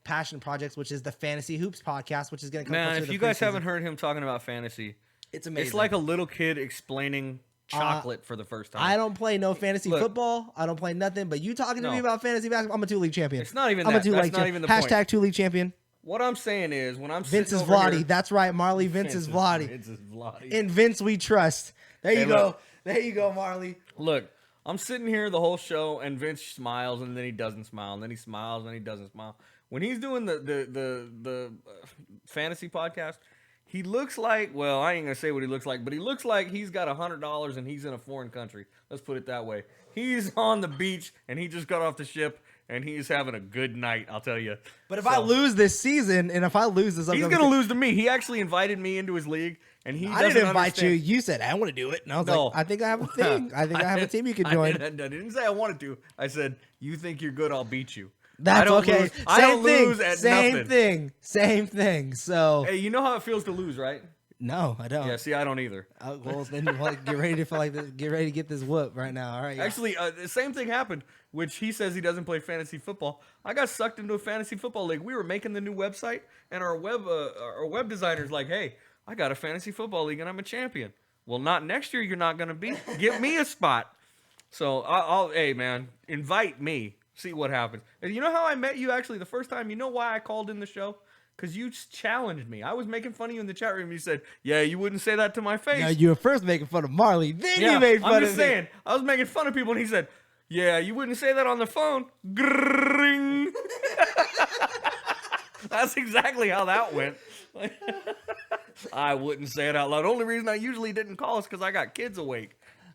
C: passion projects, which is the Fantasy Hoops podcast, which is going to come.
D: Man, if you guys haven't heard him talking about fantasy,
C: it's amazing.
D: It's like a little kid explaining chocolate for the first time.
C: I don't play no fantasy football. I don't play nothing. But you talking to me about fantasy basketball, I'm a 2-league champion.
D: It's not even
C: I'm
D: that.
C: That's
D: not even the point.
C: Hashtag 2-league champion.
D: What I'm saying is, when I'm
C: Vince's
D: sitting over
C: Vladi.
D: here,
C: That's right, Marley. Vince's Vladi.
D: Vince's Vladi.
C: In Vince we trust. There you go.
D: Look.
C: There you go, Marley.
D: Look, I'm sitting here the whole show, and Vince smiles, and then he doesn't smile, and then he smiles, and he doesn't smile. When he's doing the fantasy podcast, he looks like, well, I ain't gonna say what he looks like, but he looks like he's got $100 and he's in a foreign country. Let's put it that way. He's on the beach, and he just got off the ship, and he's having a good night, I'll tell you.
C: But if I lose this season, and if I lose this,
D: he's gonna lose to me. He actually invited me into his league, and he
C: I didn't invite you. You said I want to do it, and I was like, I think I have a thing. I think I have a team you could join.
D: I didn't say I wanted to. I said, you think you're good, I'll beat you.
C: That's okay.
D: I don't lose at nothing.
C: Same thing. So
D: hey, you know how it feels to lose, right?
C: No, I don't.
D: Yeah, see, I don't either.
C: Well, then get ready to feel like this, get ready to get this whoop right now. All right. Yeah.
D: Actually, the same thing happened, which he says he doesn't play fantasy football. I got sucked into a fantasy football league. We were making the new website, and our web designer's like, "Hey, I got a fantasy football league, and I'm a champion." Well, not next year. You're not gonna be. Get me a spot. So hey man, invite me. See what happens. And you know how I met you actually the first time? You know why I called in the show? Because you challenged me. I was making fun of you in the chat room. You said, yeah, you wouldn't say that to my face.
C: No, you were first making fun of Marley. Then you made fun of me. I'm just saying.
D: I was making fun of people, and he said, yeah, you wouldn't say that on the phone. Grrring. That's exactly how that went. I wouldn't say it out loud. The only reason I usually didn't call is because I got kids awake.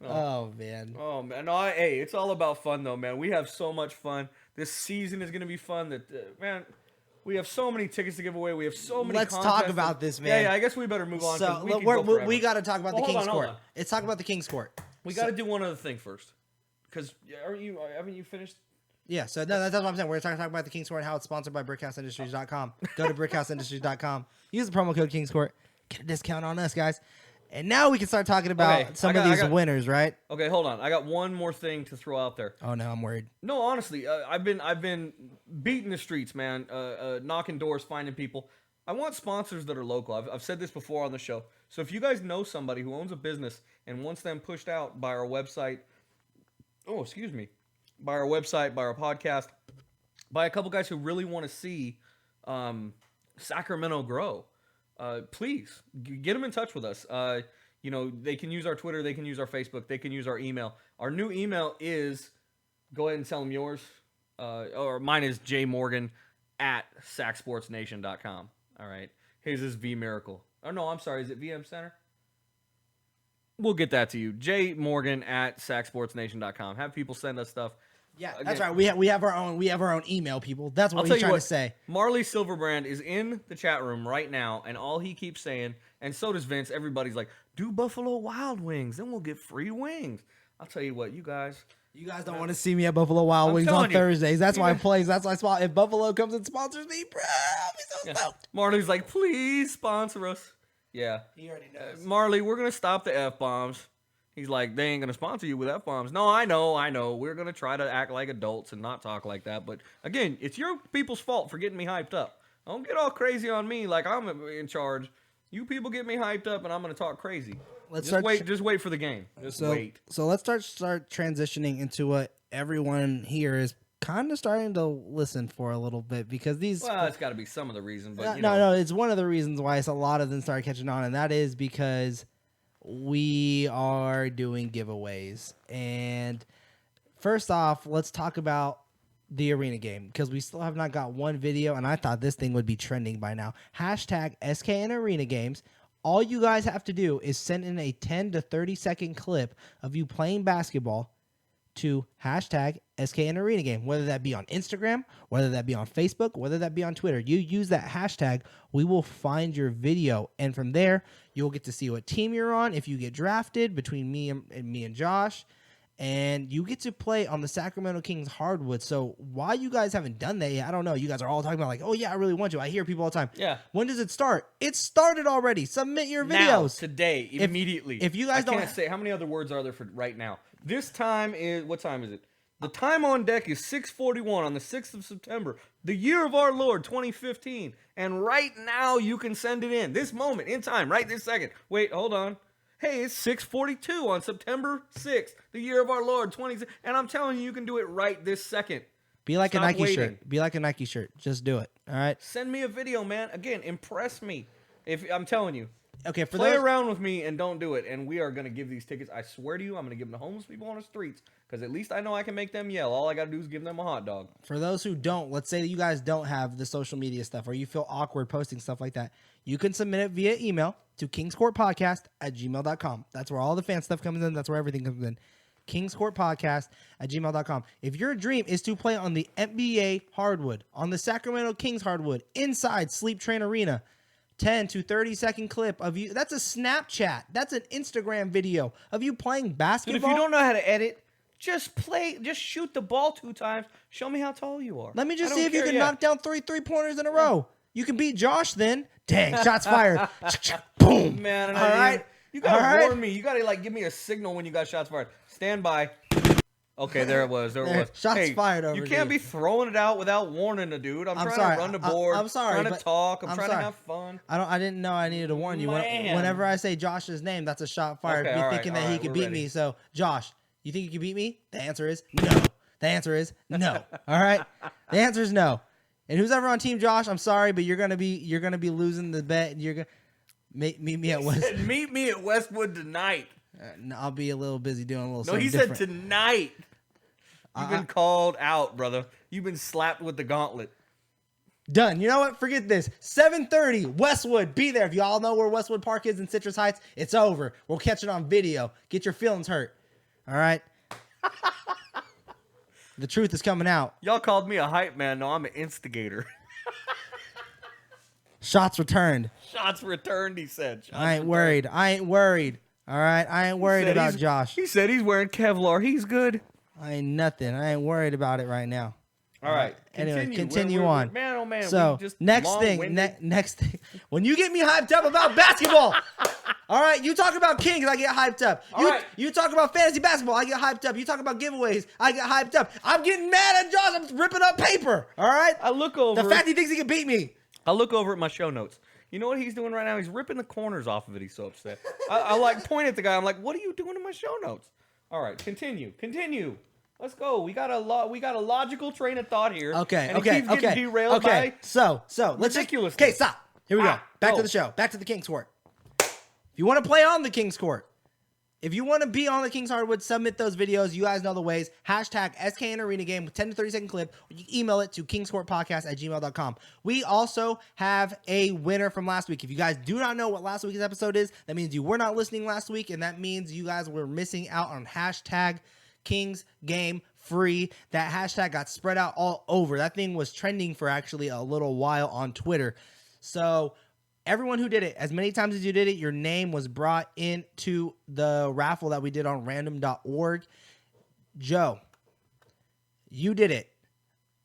C: Oh man.
D: Oh man. No, hey, it's all about fun though, man. We have so much fun. This season is gonna be fun. That man, we have so many tickets to give away. We have so many.
C: Let's talk about this, man.
D: Yeah. I guess we better move on.
C: So we got to talk about the King's Court. Let's talk about the King's Court.
D: We got to do one other thing first, because haven't you finished?
C: Yeah. So no, that's what I'm saying. We're talking about the King's Court and how it's sponsored by BrickHouseIndustries.com. Go to BrickHouseIndustries.com. Use the promo code King's Court. Get a discount on us, guys. And now we can start talking about some of these winners, right?
D: Okay, hold on. I got one more thing to throw out there.
C: Oh no, I'm worried.
D: No, honestly, I've been beating the streets, man. Knocking doors, finding people. I want sponsors that are local. I've said this before on the show. So if you guys know somebody who owns a business and wants them pushed out by our website, by our website, by our podcast, by a couple guys who really want to see Sacramento grow. Please get them in touch with us. They can use our Twitter, they can use our Facebook, they can use our email. Our new email is, go ahead and tell them yours. Or mine is jmorgan@sacksportsnation.com. All right. His is V Miracle. Oh no, I'm sorry. Is it VM Center? We'll get that to you. jmorgan@sacksportsnation.com. Have people send us stuff.
C: Yeah, that's right. We have our own email, people. That's what we're trying to say.
D: Marley Silverbrand is in the chat room right now, and all he keeps saying, and so does Vince, everybody's like, do Buffalo Wild Wings, then we'll get free wings. I'll tell you what, you guys
C: don't want to see me at Buffalo Wild Wings on
D: telling you.
C: Thursdays. That's my
D: Even-
C: place. That's my spot. If Buffalo comes and sponsors me, bro, I'll be so stoked.
D: Marley's like, please sponsor us. Yeah.
C: He already knows.
D: Marley, we're going to stop the F-bombs. He's like, they ain't going to sponsor you with F-bombs. No, I know. We're going to try to act like adults and not talk like that. But again, it's your people's fault for getting me hyped up. Don't get all crazy on me like I'm in charge. You people get me hyped up and I'm going to talk crazy. Just wait for the game. Wait.
C: So let's start transitioning into what everyone here is kind of starting to listen for a little bit, because these.
D: Well, it's got to be some of the reason, but
C: no, it's one of the reasons why a lot of them started catching on, and that is because we are doing giveaways. And first off, let's talk about the arena game, because we still have not got one video, and I thought this thing would be trending by now. Hashtag SKN Arena Games. All you guys have to do is send in a 10 to 30 second clip of you playing basketball to hashtag SKN Arena Game, whether that be on Instagram, whether that be on Facebook, whether that be on Twitter. You use that hashtag, we will find your video, and from there, you'll get to see what team you're on if you get drafted between me and Josh, and you get to play on the Sacramento Kings hardwood. So why you guys haven't done that yet, I don't know. You guys are all talking about like, oh yeah, I really want to. I hear people all the time.
D: Yeah.
C: When does it start? It started already. Submit your videos.
D: Now, today, immediately.
C: If you guys
D: I
C: don't
D: can't say, how many other words are there for right now? This time is, what time is it? The time on deck is 6:41 on the 6th of September, the year of our Lord, 2015. And right now, you can send it in. This moment, in time, right this second. Wait, hold on. Hey, it's 6:42 on September 6th, the year of our Lord, 20. And I'm telling you, you can do it right this second.
C: Be like
D: Stop
C: a Nike
D: waiting.
C: shirt. Be like a Nike shirt. Just do it. All right.
D: Send me a video, man. Again, impress me. If I'm telling you.
C: Okay. For
D: Play
C: those,
D: around with me and don't do it. And we are going to give these tickets. I swear to you, I'm going to give them to homeless people on the streets. Because at least I know I can make them yell. All I got to do is give them a hot dog.
C: for those who don't, let's say that you guys don't have the social media stuff, or you feel awkward posting stuff like that, you can submit it via email to kingscourtpodcast@gmail.com. That's where all the fan stuff comes in. That's where everything comes in. kingscourtpodcast@gmail.com. If your dream is to play on the NBA hardwood, on the Sacramento Kings hardwood, inside Sleep Train Arena, 10 to 30 second clip of you. That's a Snapchat. That's an Instagram video of you playing
D: Dude,
C: basketball.
D: if you don't know how to edit, just shoot the ball 2 times. Show me how tall you are.
C: Let me just
D: I
C: see
D: don't
C: if you
D: care
C: can
D: yet.
C: knock down 3-pointers in a row. You can beat Josh then. Dang, shots fired. Boom.
D: Man, and
C: All right.
D: You gotta
C: All right.
D: warn me. You gotta like give me a signal when you got shots fired. Stand by. Okay, there it was. There it was.
C: Shots fired over
D: You can't
C: dude.
D: be throwing it out without warning a dude. I'm trying
C: sorry.
D: to run the board.
C: I'm sorry,
D: Trying to
C: but
D: talk. I'm trying
C: sorry.
D: to have fun.
C: I didn't know I needed to warn you.
D: Man.
C: Whenever I say Josh's name, that's a shot fired.
D: Okay,
C: Be
D: all right,
C: thinking
D: all
C: that he
D: right,
C: could
D: we're
C: beat
D: ready.
C: me. So, Josh, you think you can beat me? The answer is no. The answer is no. All right. The answer is no. And who's ever on Team Josh, I'm sorry, but you're gonna be losing the bet. And you're gonna meet me at West.
D: Said, meet me at Westwood tonight.
C: No, I'll be a little busy doing a little.
D: No,
C: something
D: he said
C: different.
D: tonight. You've been called out, brother. You've been slapped with the gauntlet.
C: Done. You know what? Forget this. 7:30, Westwood. Be there. If you all know where Westwood Park is in Citrus Heights, it's over. We'll catch it on video. Get your feelings hurt. All right? The truth is coming out.
D: Y'all called me a hype man. No, I'm an instigator.
C: Shots returned.
D: Shots returned, he said. Shots
C: I ain't
D: returned.
C: worried. I ain't worried. All right? I ain't worried
D: Said
C: about
D: he's-
C: Josh.
D: He said he's wearing Kevlar. He's good.
C: I ain't nothing. I ain't worried about it right now.
D: All right.
C: Anyway, continue
D: We're-
C: on.
D: Man, oh man.
C: So
D: we just
C: next thing,
D: long-winded.
C: next thing, when you get me hyped up about basketball, all right, you talk about Kings, I get hyped up.
D: All right.
C: You talk about fantasy basketball, I get hyped up. You talk about giveaways, I get hyped up. I'm getting mad at Josh. I'm ripping up paper. All right.
D: I look over.
C: The fact he thinks he can beat me.
D: I look over at my show notes. You know what he's doing right now? He's ripping the corners off of it. He's so upset. I like point at the guy. I'm like, what are you doing in my show notes? All right, continue. Let's go. We got a logical train of thought here.
C: Okay.
D: And it keeps getting derailed by
C: So let's just.
D: ridiculousness.
C: Okay, stop. Here we go. Back
D: go.
C: to the show. Back to the Kings Court. If you want to play on the Kings Court, if you want to be on the Kings Hardwood, submit those videos. You guys know the ways. Hashtag SKN Arena Game with 10 to 30 second clip. You can email it to kingscourtpodcast@gmail.com. We also have a winner from last week. If you guys do not know what last week's episode is, that means you were not listening last week, and that means you guys were missing out on hashtag Kings Game Free. That hashtag got spread out all over. That thing was trending for actually a little while on Twitter. So Everyone who did it, as many times as you did it, your name was brought into the raffle that we did on random.org. Joe, you did it.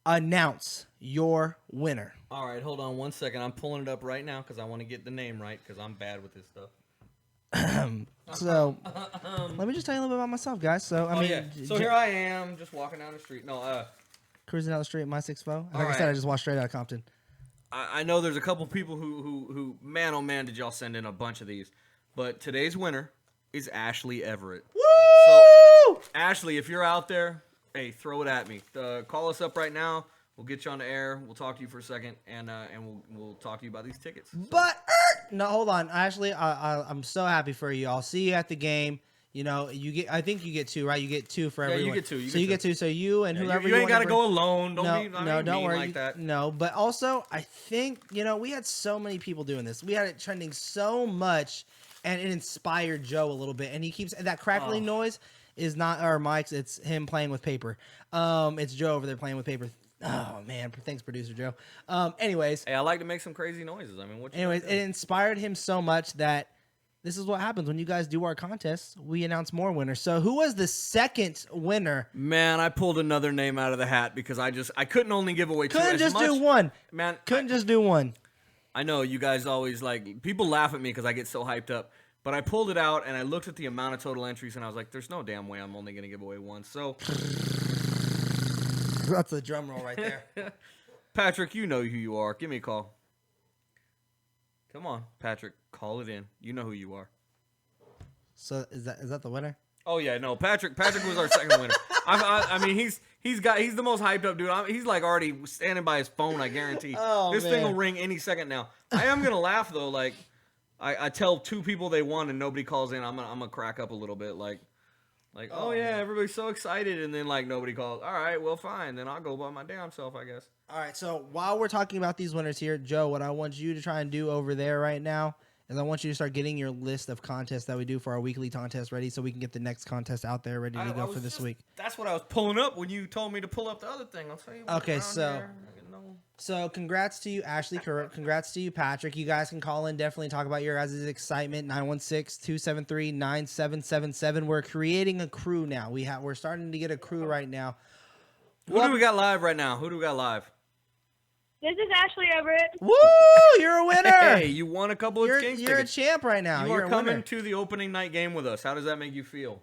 C: Announce your winner.
D: All right, hold on 1 second. I'm pulling it up right now because I want to get the name right because I'm bad with this stuff.
C: So, let me just tell you a little bit about myself, guys. So, I mean,
D: So here I am, just walking down the street. No,
C: cruising down the street, my 6'4". Like I
D: right.
C: said, I just walked straight out of Compton.
D: I know there's a couple people who, man, oh man, did y'all send in a bunch of these. But today's winner is Ashley Everett.
C: Woo!
D: So, Ashley, if you're out there, hey, throw it at me. Call us up right now. We'll get you on the air. We'll talk to you for a second, and we'll talk to you about these tickets.
C: But no, hold on. Ashley, I'm so happy for you. I'll see you at the game. You know, I think you get 2, right? You get 2 for everyone.
D: You get 2.
C: You get 2. So you and whoever
D: you ain't got to
C: wanna
D: go alone.
C: Don't worry.
D: Like that.
C: No, but also I think we had so many people doing this. We had it trending so much, and it inspired Joe a little bit. And he keeps that crackling noise is not our mics. It's him playing with paper. It's Joe over there playing with paper. Oh man, thanks, producer Joe. Anyways,
D: hey, I like to make some crazy noises. I mean,
C: it inspired him so much that this is what happens when you guys do our contests. We announce more winners. So, who was the second winner?
D: Man, I pulled another name out of the hat because I couldn't only give away 2.
C: Couldn't just do one.
D: Man,
C: couldn't just do one.
D: I know you guys always people laugh at me because I get so hyped up. But I pulled it out and I looked at the amount of total entries and I was like, "There's no damn way I'm only going to give away one." So.
C: That's a drum roll right there.
D: Patrick, you know who you are. Give me a call. Come on, Patrick, call it in. You know who you are.
C: So is that the winner?
D: Oh yeah, no, Patrick was our second winner. I mean, he's the most hyped up dude. He's like already standing by his phone. I guarantee. This thing will ring any second now. I am gonna laugh though. Like I tell 2 people they won and nobody calls in. I'm gonna crack up a little bit. Like, oh yeah, everybody's so excited, and then nobody calls. All right, well fine, then I'll go by my damn self, I guess.
C: All right, so while we're talking about these winners here, Joe, what I want you to try and do over there right now is I want you to start getting your list of contests that we do for our weekly contest ready, so we can get the next contest out there ready to go for this week.
D: That's what I was pulling up when you told me to pull up the other thing. I'll tell you.
C: Okay, so congrats to you, Ashley. Congrats to you, Patrick. You guys can call in, definitely talk about your guys' excitement. 916-273-9777. We're creating a crew now. We're starting to get a crew right now.
D: Who do we got live right now? Who do we got live?
F: This is Ashley Everett.
C: Woo! You're a winner.
D: Hey, you won a couple of Kings
C: You're
D: tickets.
C: a champ right now.
D: You're
C: a
D: coming
C: winner.
D: to the opening night game with us. How does that make you feel?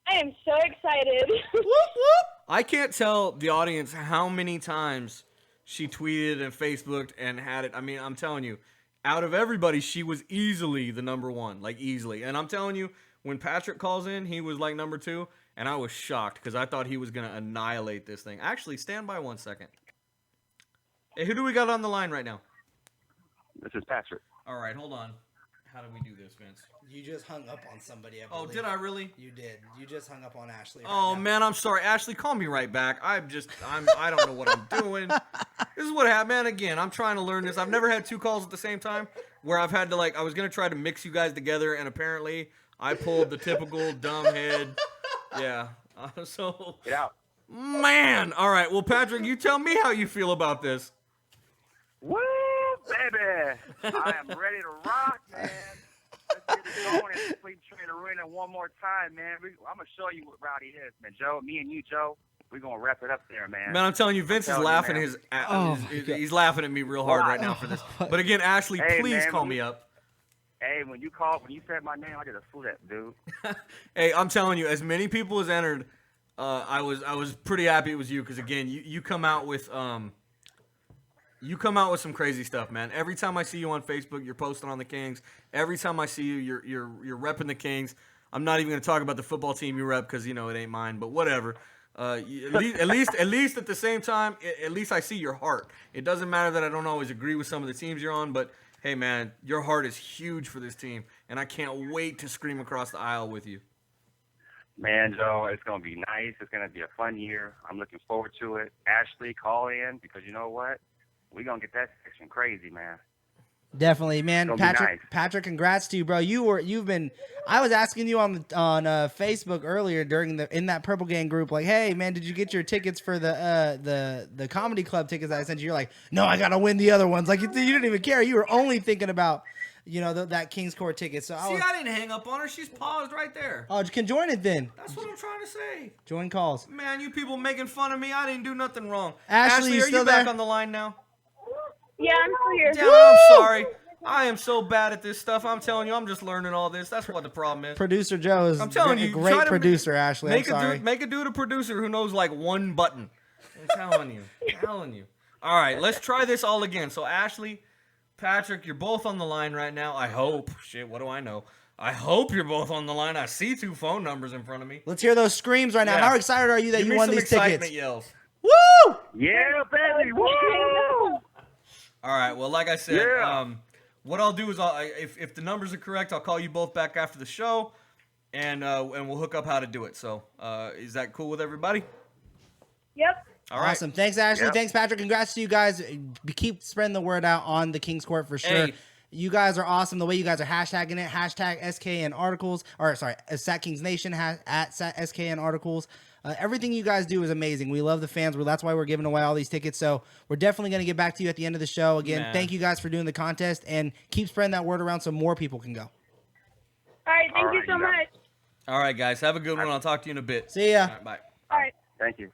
F: I am so excited.
C: Whoop, whoop.
D: I can't tell the audience how many times she tweeted and Facebooked and had it. I mean, I'm telling you, out of everybody, she was easily the number 1, like easily. And I'm telling you, when Patrick calls in, he was like number 2, and I was shocked because I thought he was going to annihilate this thing. Actually, stand by 1 second. Hey, who do we got on the line right now?
A: This is Patrick.
D: All right, hold on. How do we do this, Vince?
C: You just hung up on somebody.
D: Oh, did I really?
C: You did. You just hung up on Ashley.
D: Oh man, I'm sorry, Ashley. Call me right back. I don't know what I'm doing. This is what happened, man. Again, I'm trying to learn this. I've never had 2 calls at the same time where I've had to I was gonna try to mix you guys together, and apparently I pulled the typical dumb head. Yeah. So.
A: Get out.
D: Man. All right. Well, Patrick, you tell me how you feel about this.
A: Woo, baby! I am ready to rock, man. Let's get it going and complete train arena one more time, man. I'm gonna show you what Rowdy is, man. Joe, me and you, Joe, we're gonna wrap it up there, man.
D: Man, I'm telling you, Vince is laughing he's laughing at me real hard right now for this. But again, Ashley, please call me up.
A: Hey, when you said my name, I did a flip, dude.
D: Hey, I'm telling you, as many people as entered, I was pretty happy it was you because again, you come out with some crazy stuff, man. Every time I see you on Facebook, you're posting on the Kings. Every time I see you, you're repping the Kings. I'm not even going to talk about the football team you rep because it ain't mine. But whatever. At least at the same time, at least I see your heart. It doesn't matter that I don't always agree with some of the teams you're on, but hey, man, your heart is huge for this team, and I can't wait to scream across the aisle with you.
A: Man, Joe, it's going to be nice. It's going to be a fun year. I'm looking forward to it. Ashley, call in because you know what? We're going to get that section crazy, man.
C: Definitely, man.
A: Gonna be
C: Patrick,
A: nice.
C: Patrick, congrats to you, bro. You've been. I was asking you on Facebook earlier in that Purple Gang group, like, hey, man, did you get your tickets for the comedy club tickets that I sent you? You're like, no, I gotta win the other ones. Like you didn't even care. You were only thinking about, that King's Court ticket. So
D: See, I didn't hang up on her. She's paused right there.
C: Oh, you can join it then.
D: That's what I'm trying to say.
C: Join calls.
D: Man, you people making fun of me. I didn't do nothing wrong.
C: Ashley, you
D: are
C: still
D: you back
C: there?
D: on the line now?
F: Yeah, I'm still here.
D: Damn it, I'm sorry. I am so bad at this stuff. I'm telling you, I'm just learning all this. That's what the problem is.
C: Producer Joe is
D: I'm telling
C: a
D: you,
C: great
D: try to
C: producer, Ashley. I'm
D: Make
C: sorry.
D: a dude a producer who knows like one button. I'm telling you. All right, let's try this all again. So Ashley, Patrick, you're both on the line right now. I hope. Shit, what do I know? I hope you're both on the line. I see 2 phone numbers in front of me.
C: Let's hear those screams right now.
D: Yeah.
C: How excited are you that
D: Give
C: you
D: me
C: won
D: some
C: these
D: excitement
C: tickets?
D: yells.
C: Woo!
A: Yeah, baby. Woo!
D: All right. Well, like I said,
A: Yeah.
D: what I'll do is, if the numbers are correct, I'll call you both back after the show, and we'll hook up how to do it. So, is that cool with everybody?
F: Yep.
D: All right.
C: Awesome. Thanks, Ashley.
A: Yep.
C: Thanks, Patrick. Congrats to you guys. Keep spreading the word out on the King's Court for sure.
D: Hey.
C: You guys are awesome. The way you guys are hashtagging it, hashtag SKN Articles, or sorry, SacKingsNation at SKN Articles. Everything you guys do is amazing. We love the fans. That's why we're giving away all these tickets. So we're definitely going to get back to you at the end of the show. Again,
D: Man.
C: thank you guys for doing the contest, and keep spreading that word around so more people can go.
F: All right, thank
A: All
F: you
A: right,
F: so
A: you got
F: much.
A: it.
D: All right, guys. Have a good one. I'll talk to you in a bit.
C: See ya.
D: All right, bye.
F: All right.
A: Thank you.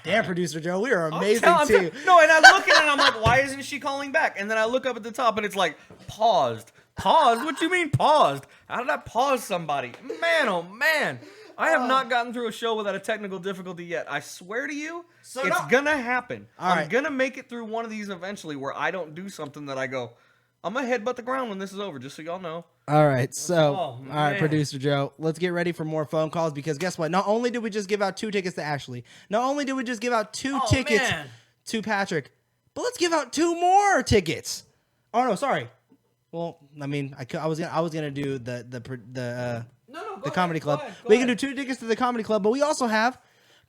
C: Damn, Producer Joe, we are
D: I'm
C: amazing
D: telling-
C: too.
D: No, and I look at it and I'm like, why isn't she calling back? And then I look up at the top and it's like, paused. Paused? What you mean paused? How did I pause somebody? Man, oh man. I have not gotten through a show without a technical difficulty yet. I swear to you, it's gonna happen.
C: All
D: I'm
C: right.
D: gonna make it through one of these eventually where I don't do something that I go, I'm gonna headbutt the ground when this is over, just so y'all know.
C: All right, so
D: Oh,
C: all right,
D: man.
C: Producer Joe, let's get ready for more phone calls because guess what? Not only did we just give out 2 tickets to Ashley, not only did we just give out 2
D: Oh,
C: tickets
D: man.
C: to Patrick, but let's give out 2 more tickets. Oh no, sorry. Well, I mean, I was gonna do the comedy club. We can do 2 tickets to the comedy club, but we also have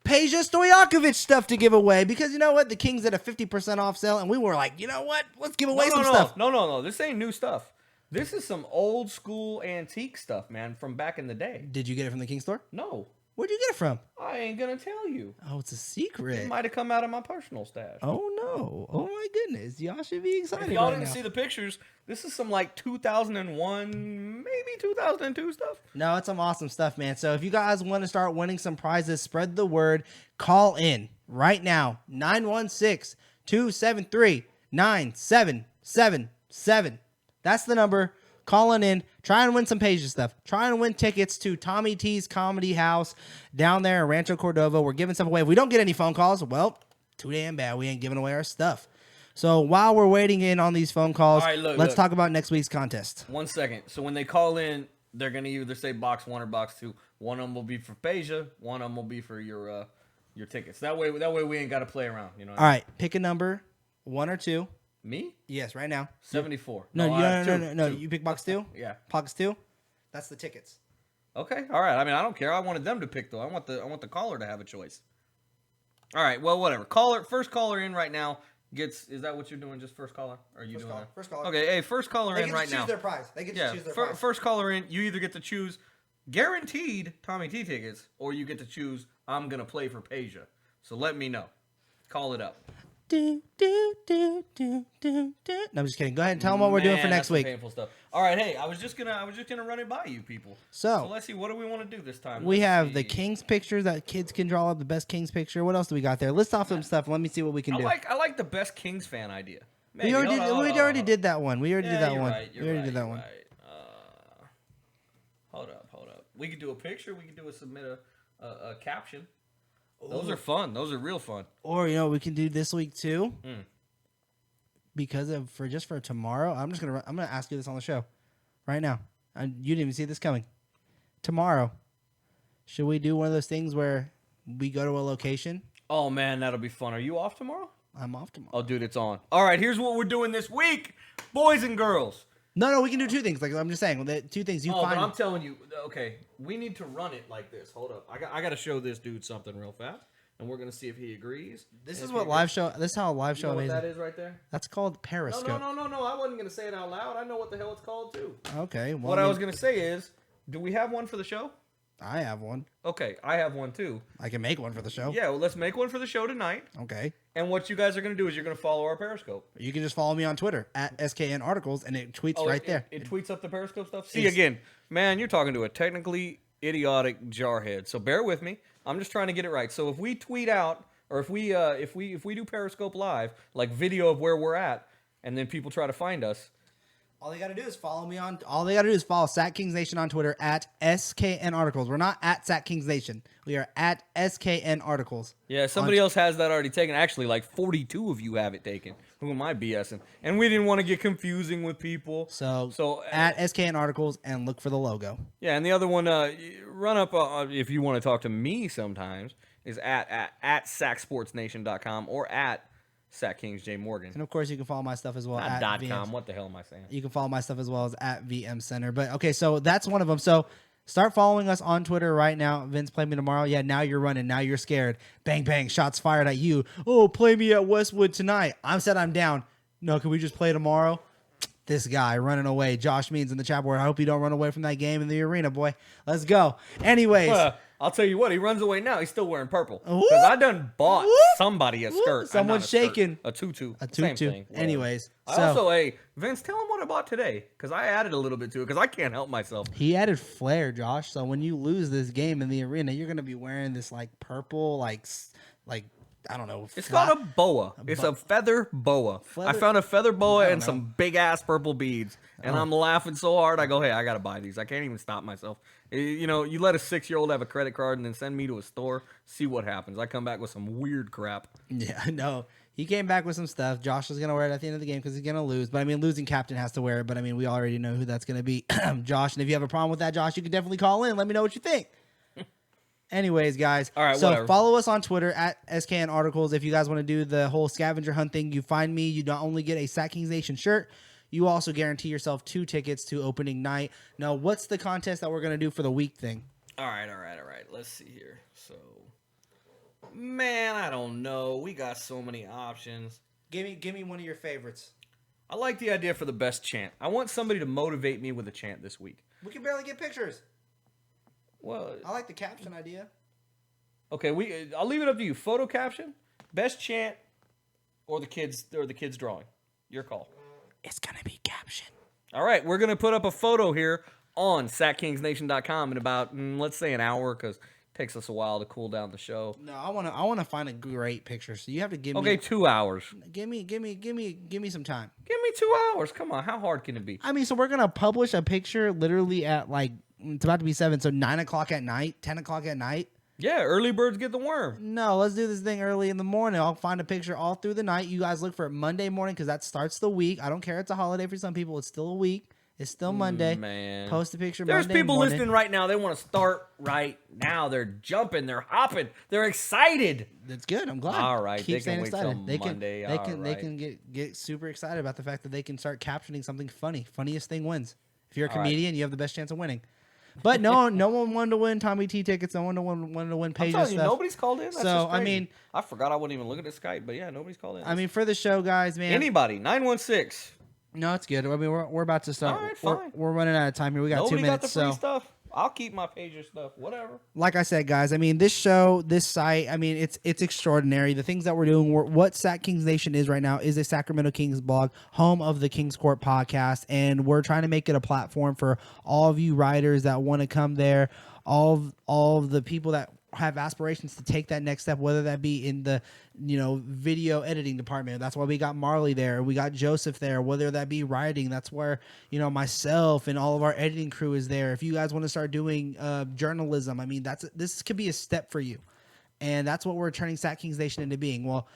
C: Peja Stojakovic stuff to give away because you know what? The Kings did a 50% off sale, and we were like, you know what? Let's give away some stuff.
D: No. This ain't new stuff. This is some old school antique stuff, man, from back in the day.
C: Did you get it from the King store?
D: No,
C: Where'd you get it from?
D: I ain't gonna tell you.
C: Oh, it's a secret.
D: It might have come out of my personal stash.
C: Oh no! Oh my goodness! Y'all should be excited.
D: If y'all
C: right
D: didn't
C: now.
D: see the pictures, this is some like 2001, maybe 2002 stuff.
C: No, it's some awesome stuff, man. So if you guys want to start winning some prizes, spread the word. Call in right now, 916-273-9777. That's the number. Calling in. Try and win some Peja stuff. Try and win tickets to Tommy T's Comedy House down there in Rancho Cordova. We're giving stuff away. If we don't get any phone calls, well, too damn bad. We ain't giving away our stuff. So while we're waiting in on these phone calls,
D: All right,
C: let's
D: look.
C: talk about next week's contest.
D: 1 second. So when they call in, they're gonna either say box 1 or box 2. One of them will be for Peja. One of them will be for your tickets. That way we ain't gotta play around. You know.
C: All right, pick a number, 1 or 2.
D: Me?
C: Yes, right now.
D: 74.
C: No,
D: I have
C: no.
D: two.
C: You pick box 2?
D: Yeah.
C: Box 2? That's the tickets.
D: Okay. All right. I mean, I don't care. I wanted them to pick though. I want the caller to have a choice. All right. Well, whatever. First caller in right now gets. Is that what you're doing? Just first caller? Or are you doing that?
C: First caller.
D: Okay. Hey, first caller in right now.
C: prize. They get
D: Yeah. First caller in. You either get to choose guaranteed Tommy T tickets, or you get to choose I'm gonna play for Peja. So let me know. Call it up.
C: No, I'm just kidding. Go ahead and tell them what we're doing for
D: Man,
C: next
D: that's some
C: week.
D: Painful stuff. All right. Hey, I was just gonna run it by you people.
C: So
D: let's see. What do we want to do this time?
C: We
D: Let's
C: have
D: see.
C: the King's picture that kids can draw up, the best King's picture. What else do we got there? List off some stuff. Let me see what we can do.
D: I like the best Kings fan idea.
C: We already did that one. We already did that one. We already did that one.
D: Hold up. We could do a picture. We could submit a caption. Those are fun. Those are real fun.
C: Or we can do this week too.
D: Mm.
C: Because for tomorrow, I'm gonna ask you this on the show, right now. You didn't even see this coming. Tomorrow, should we do one of those things where we go to a location?
D: Oh man, that'll be fun. Are you off tomorrow?
C: I'm off tomorrow.
D: Oh, dude, it's on. All right, here's what we're doing this week, boys and girls.
C: No, we can do 2 things. Like I'm just saying, the 2 things you
D: But
C: find.
D: I'm telling you, okay, we need to run it like this. Hold up, I got to show this dude something real fast. and we're gonna see if he agrees.
C: This
D: And
C: is
D: if
C: what
D: he
C: live show. This is how a live
D: You
C: show
D: know what
C: amazing.
D: that is right there?
C: That's called Periscope.
D: No. I wasn't gonna say it out loud. I know what the hell it's called too.
C: Okay. Well,
D: What I was gonna say is, do we have one for the show?
C: I have one.
D: Okay, I have one too.
C: I can make one for the show.
D: Yeah, well, let's make one for the show tonight.
C: Okay.
D: And what you guys are gonna do is you're gonna follow our Periscope.
C: You can just follow me on Twitter at SKN Articles, and it tweets right there.
D: It tweets up the Periscope stuff. See, again, man, you're talking to a technically idiotic jarhead. So bear with me. I'm just trying to get it right. So if we tweet out, or if we do Periscope live, like video of where we're at, and then people try to find us.
C: All they got to do is follow me on. All they got to do is follow SacKingsNation on Twitter at SKN Articles. We're not at SacKingsNation. We are at SKN Articles.
D: Yeah, somebody else has that already taken. Actually, like 42 of you have it taken. Who am I BSing? And we didn't want to get confusing with people.
C: So at SKN Articles and look for the logo.
D: Yeah, and the other one, run up if you want to talk to me sometimes, is at SacSportsNation.com or at SacKingsJMorgan.
C: And of course, you can follow my stuff as well at
D: Not
C: VM.
D: .com. What the hell am I saying?
C: You can follow my stuff as well as at VM Center. But okay, so that's one of them. So start following us on Twitter right now. Vince, play me tomorrow. Yeah, now you're running. Now you're scared. Bang, bang. Shots fired at you. Oh, play me at Westwood tonight. I'm down. No, can we just play tomorrow? This guy running away. Josh Means in the chat board. I hope you don't run away from that game in the arena, boy. Let's go. Anyways.
D: I'll tell you what, he runs away now. He's still wearing purple.
C: Whoop.
D: Because I done bought
C: Whoop.
D: somebody a skirt.
C: Someone's
D: Not a skirt,
C: shaking.
D: a tutu.
C: A
D: Same
C: tutu.
D: thing. Whatever.
C: Anyways.
D: I also, hey, Vince, tell him what I bought today. Because I added a little bit to it. Because I can't help myself.
C: He added flair, Josh. So when you lose this game in the arena, you're going to be wearing this like purple, like I don't know.
D: It's called a boa. It's a feather boa. I found a feather boa and some big ass purple beads, and I'm laughing so hard. I go, hey, I gotta buy these. I can't even stop myself. You know, you let a 6-year-old have a credit card and then send me to a store, see what happens. I come back with some weird crap.
C: Yeah, no. He came back with some stuff. Josh is going to wear it at the end of the game because he's going to lose. But, I mean, losing captain has to wear it. But, I mean, we already know who that's going to be. Josh, and if you have a problem with that, Josh, you can definitely call in. Let me know what you think. Anyways, guys.
D: All right,
C: so
D: whatever.
C: follow us on Twitter at SKN Articles. If you guys want to do the whole scavenger hunt thing, you find me. You not only get a Sack Kings Nation shirt, you also guarantee yourself 2 tickets to opening night. Now, what's the contest that we're going to do for the week thing?
D: All right. Let's see here. So, man, I don't know. We got so many options.
C: Give me one of your favorites.
D: I like the idea for the best chant. I want somebody to motivate me with a chant this week.
C: We can barely get pictures.
D: Well,
C: I like the caption idea.
D: okay, I'll leave it up to you. Photo caption, best chant, or the kids drawing. Your call.
C: It's going to be caption.
D: All right, we're gonna put up a photo here on SacKingsNation.com in about let's say an hour because it takes us a while to cool down the show.
C: No, I want to find a great picture. So you have to give me
D: 2 hours.
C: give me some time.
D: Give me 2 hours. Come on, how hard can it be?
C: I mean, so we're gonna publish a picture literally at like it's about to be 7, so 9 o'clock at night, 10 o'clock at night.
D: Yeah, early birds get the worm.
C: No, let's do this thing early in the morning. I'll find a picture all through the night. You guys look for it Monday morning because that starts the week. I don't care. It's a holiday for some people. It's still a week. It's still Monday.
D: Man.
C: Post a picture
D: There's
C: Monday
D: people
C: morning.
D: listening right now. They want to start right now. They're jumping. They're hopping. They're excited.
C: That's good. I'm glad.
D: All right,
C: Keep
D: they can
C: staying
D: wait
C: excited.
D: till
C: They can,
D: Monday.
C: They
D: All
C: can, they
D: right.
C: can get super excited about the fact that they can start captioning something funny. Funniest thing wins. If you're a
D: All right.
C: comedian, you have the best chance of winning. But no one wanted to win Tommy T tickets. No one wanted to win
D: I'm
C: pages
D: telling you,
C: stuff.
D: nobody's called in. That's
C: So,
D: just
C: I
D: crazy.
C: mean-
D: I forgot I wouldn't even look at the Skype, but yeah, nobody's called in.
C: I mean, for the show, guys, man.
D: anybody, 916.
C: No, it's good. I mean, we're about to start.
D: All right,
C: we're,
D: fine.
C: we're running out of time here. We got
D: Nobody
C: 2
D: got the
C: minutes.
D: free
C: So,
D: stuff. I'll keep my pager stuff. Whatever.
C: like I said, guys, I mean, this show, this site, I mean, it's extraordinary. The things that we're doing, what Sack Kings Nation is right now is a Sacramento Kings blog, home of the Kings Court podcast, and we're trying to make it a platform for all of you writers that want to come there, all of the people that have aspirations to take that next step, whether that be in the video editing department. That's why we got Marley there. We got Joseph there. Whether that be writing, that's where myself and all of our editing crew is there. If you guys want to start doing journalism, I mean, this could be a step for you, and that's what we're turning Sack Kings Nation into being. Well,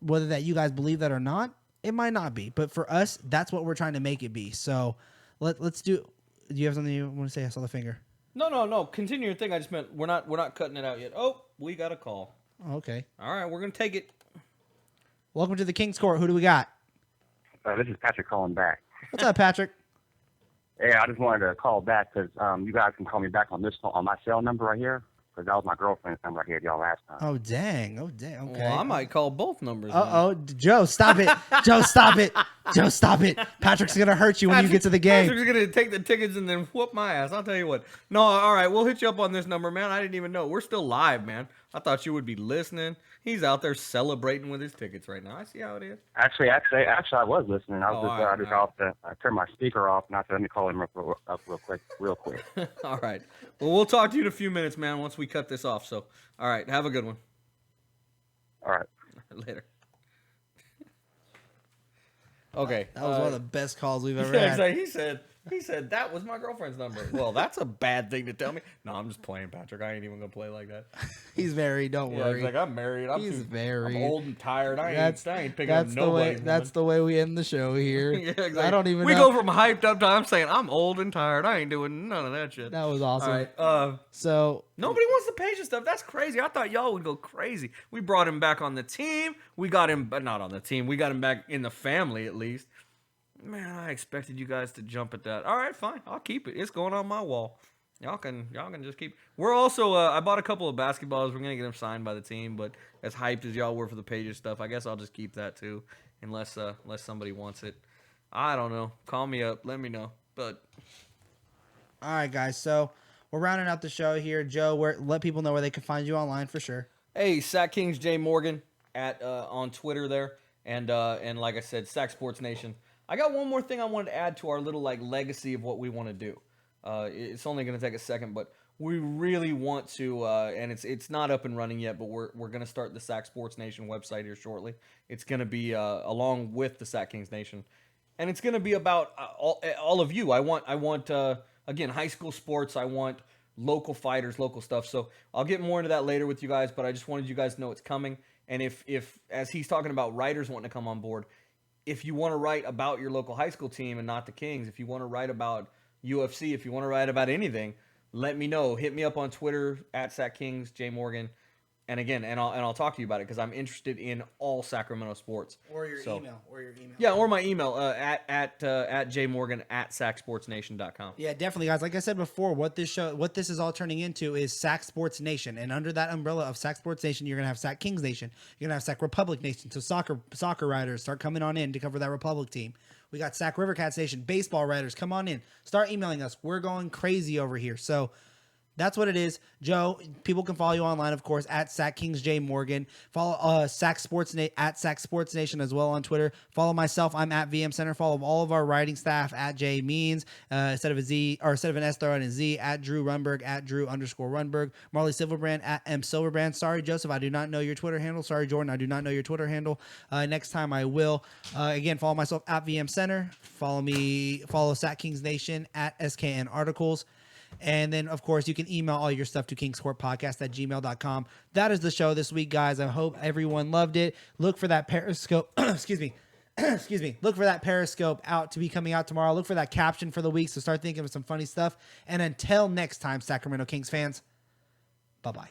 C: whether that you guys believe that or not, it might not be, but for us, that's what we're trying to make it be. So let's do. Do you have something you want to say? I saw the finger.
D: No. Continue your thing. I just meant we're not cutting it out yet. Oh, we got a call.
C: Okay.
D: All right, we're gonna take it.
C: Welcome to the Kings Court. Who do we got?
A: This is Patrick calling back.
C: What's up, Patrick?
A: Yeah, I just wanted to call back because you guys can call me back on my cell number right here. because that was my girlfriend's number I gave y'all last time.
C: Oh dang! Okay.
D: Well, I might call both numbers.
C: Joe, stop it! Joe, stop it! Joe, stop it! Patrick's gonna hurt you when you get to the game.
D: Patrick's gonna take the tickets and then whoop my ass. I'll tell you what. No, all right, we'll hit you up on this number, man. I didn't even know. We're still live, man. I thought you would be listening. He's out there celebrating with his tickets right now. I see how it is.
A: Actually, I was listening. I was
D: all right.
A: off I turned my speaker off, and I said, let me call him up real quick.
D: All right. Well, we'll talk to you in a few minutes, man, once we cut this off. So, all right, have a good one.
A: All right.
D: Later. Okay.
C: That was one of the best calls we've ever
D: Yeah,
C: had.
D: exactly. He said that was my girlfriend's number. Well, that's a bad thing to tell me. No, I'm just playing, Patrick. I ain't even gonna play like that.
C: He's married. Don't worry.
D: He's like, I'm married. I'm old and tired. I ain't picking up nobody.
C: That's the way we end the show here.
D: Yeah, exactly.
C: I don't even.
D: We
C: know.
D: go from hyped up to I'm saying I'm old and tired. I ain't doing none of that shit.
C: That was awesome.
D: All right.
C: So
D: nobody wants the patient stuff. That's crazy. I thought y'all would go crazy. We brought him back on the team. We got him, but not on the team. We got him back in the family at least. Man, I expected you guys to jump at that. All right, fine. I'll keep it. It's going on my wall. Y'all can just keep. We're also. I bought a couple of basketballs. We're gonna get them signed by the team. But as hyped as y'all were for the Pages stuff, I guess I'll just keep that too, unless somebody wants it. I don't know. Call me up. Let me know. But
C: all right, guys. So we're rounding out the show here. Joe, let people know where they can find you online for sure.
D: Hey, SacKings J Morgan at on Twitter there, and like I said, Sac Sports Nation. I got one more thing I wanted to add to our little legacy of what we want to do. It's only going to take a second, but we really want to, and it's not up and running yet, but we're going to start the Sac Sports Nation website here shortly. It's going to be along with the Sac Kings Nation, and it's going to be about all of you. I want again, high school sports. I want local fighters, local stuff. So I'll get more into that later with you guys, but I just wanted you guys to know it's coming. And if as he's talking about writers wanting to come on board, if you want to write about your local high school team and not the Kings, if you want to write about UFC, if you want to write about anything, let me know. Hit me up on Twitter at SacKingsJMorgan. And again, and I'll talk to you about it because I'm interested in all Sacramento sports.
C: Or your email.
D: Yeah, or my email at jmorgan@sacsportsnation.com.
C: Yeah, definitely, guys. Like I said before, what this is all turning into is Sac Sports Nation, and under that umbrella of Sac Sports Nation, you're gonna have Sac Kings Nation, you're gonna have Sac Republic Nation. So soccer writers start coming on in to cover that Republic team. We got Sac River Cats Nation, baseball writers, come on in, start emailing us. We're going crazy over here. So that's what it is. Joe, people can follow you online, of course, at SacKingsJMorgan. Follow Sac Sports at Sac Sports Nation as well on Twitter. Follow myself. I'm at VM Center. Follow all of our writing staff at J Means, instead of an S, throw in a Z, at Drew Runberg, at Drew_Runberg. Marley Silverbrand, at M Silverbrand. Sorry, Joseph, I do not know your Twitter handle. Sorry, Jordan, I do not know your Twitter handle. Next time I will. Again, follow myself at VM Center. Follow Sac Kings Nation at SKN Articles. And then, of course, you can email all your stuff to kingscourtpodcast@gmail.com. That is the show this week, guys. I hope everyone loved it. Look for that Periscope. Excuse me. Look for that Periscope to be coming out tomorrow. Look for that caption for the week. So start thinking of some funny stuff. And until next time, Sacramento Kings fans, bye-bye.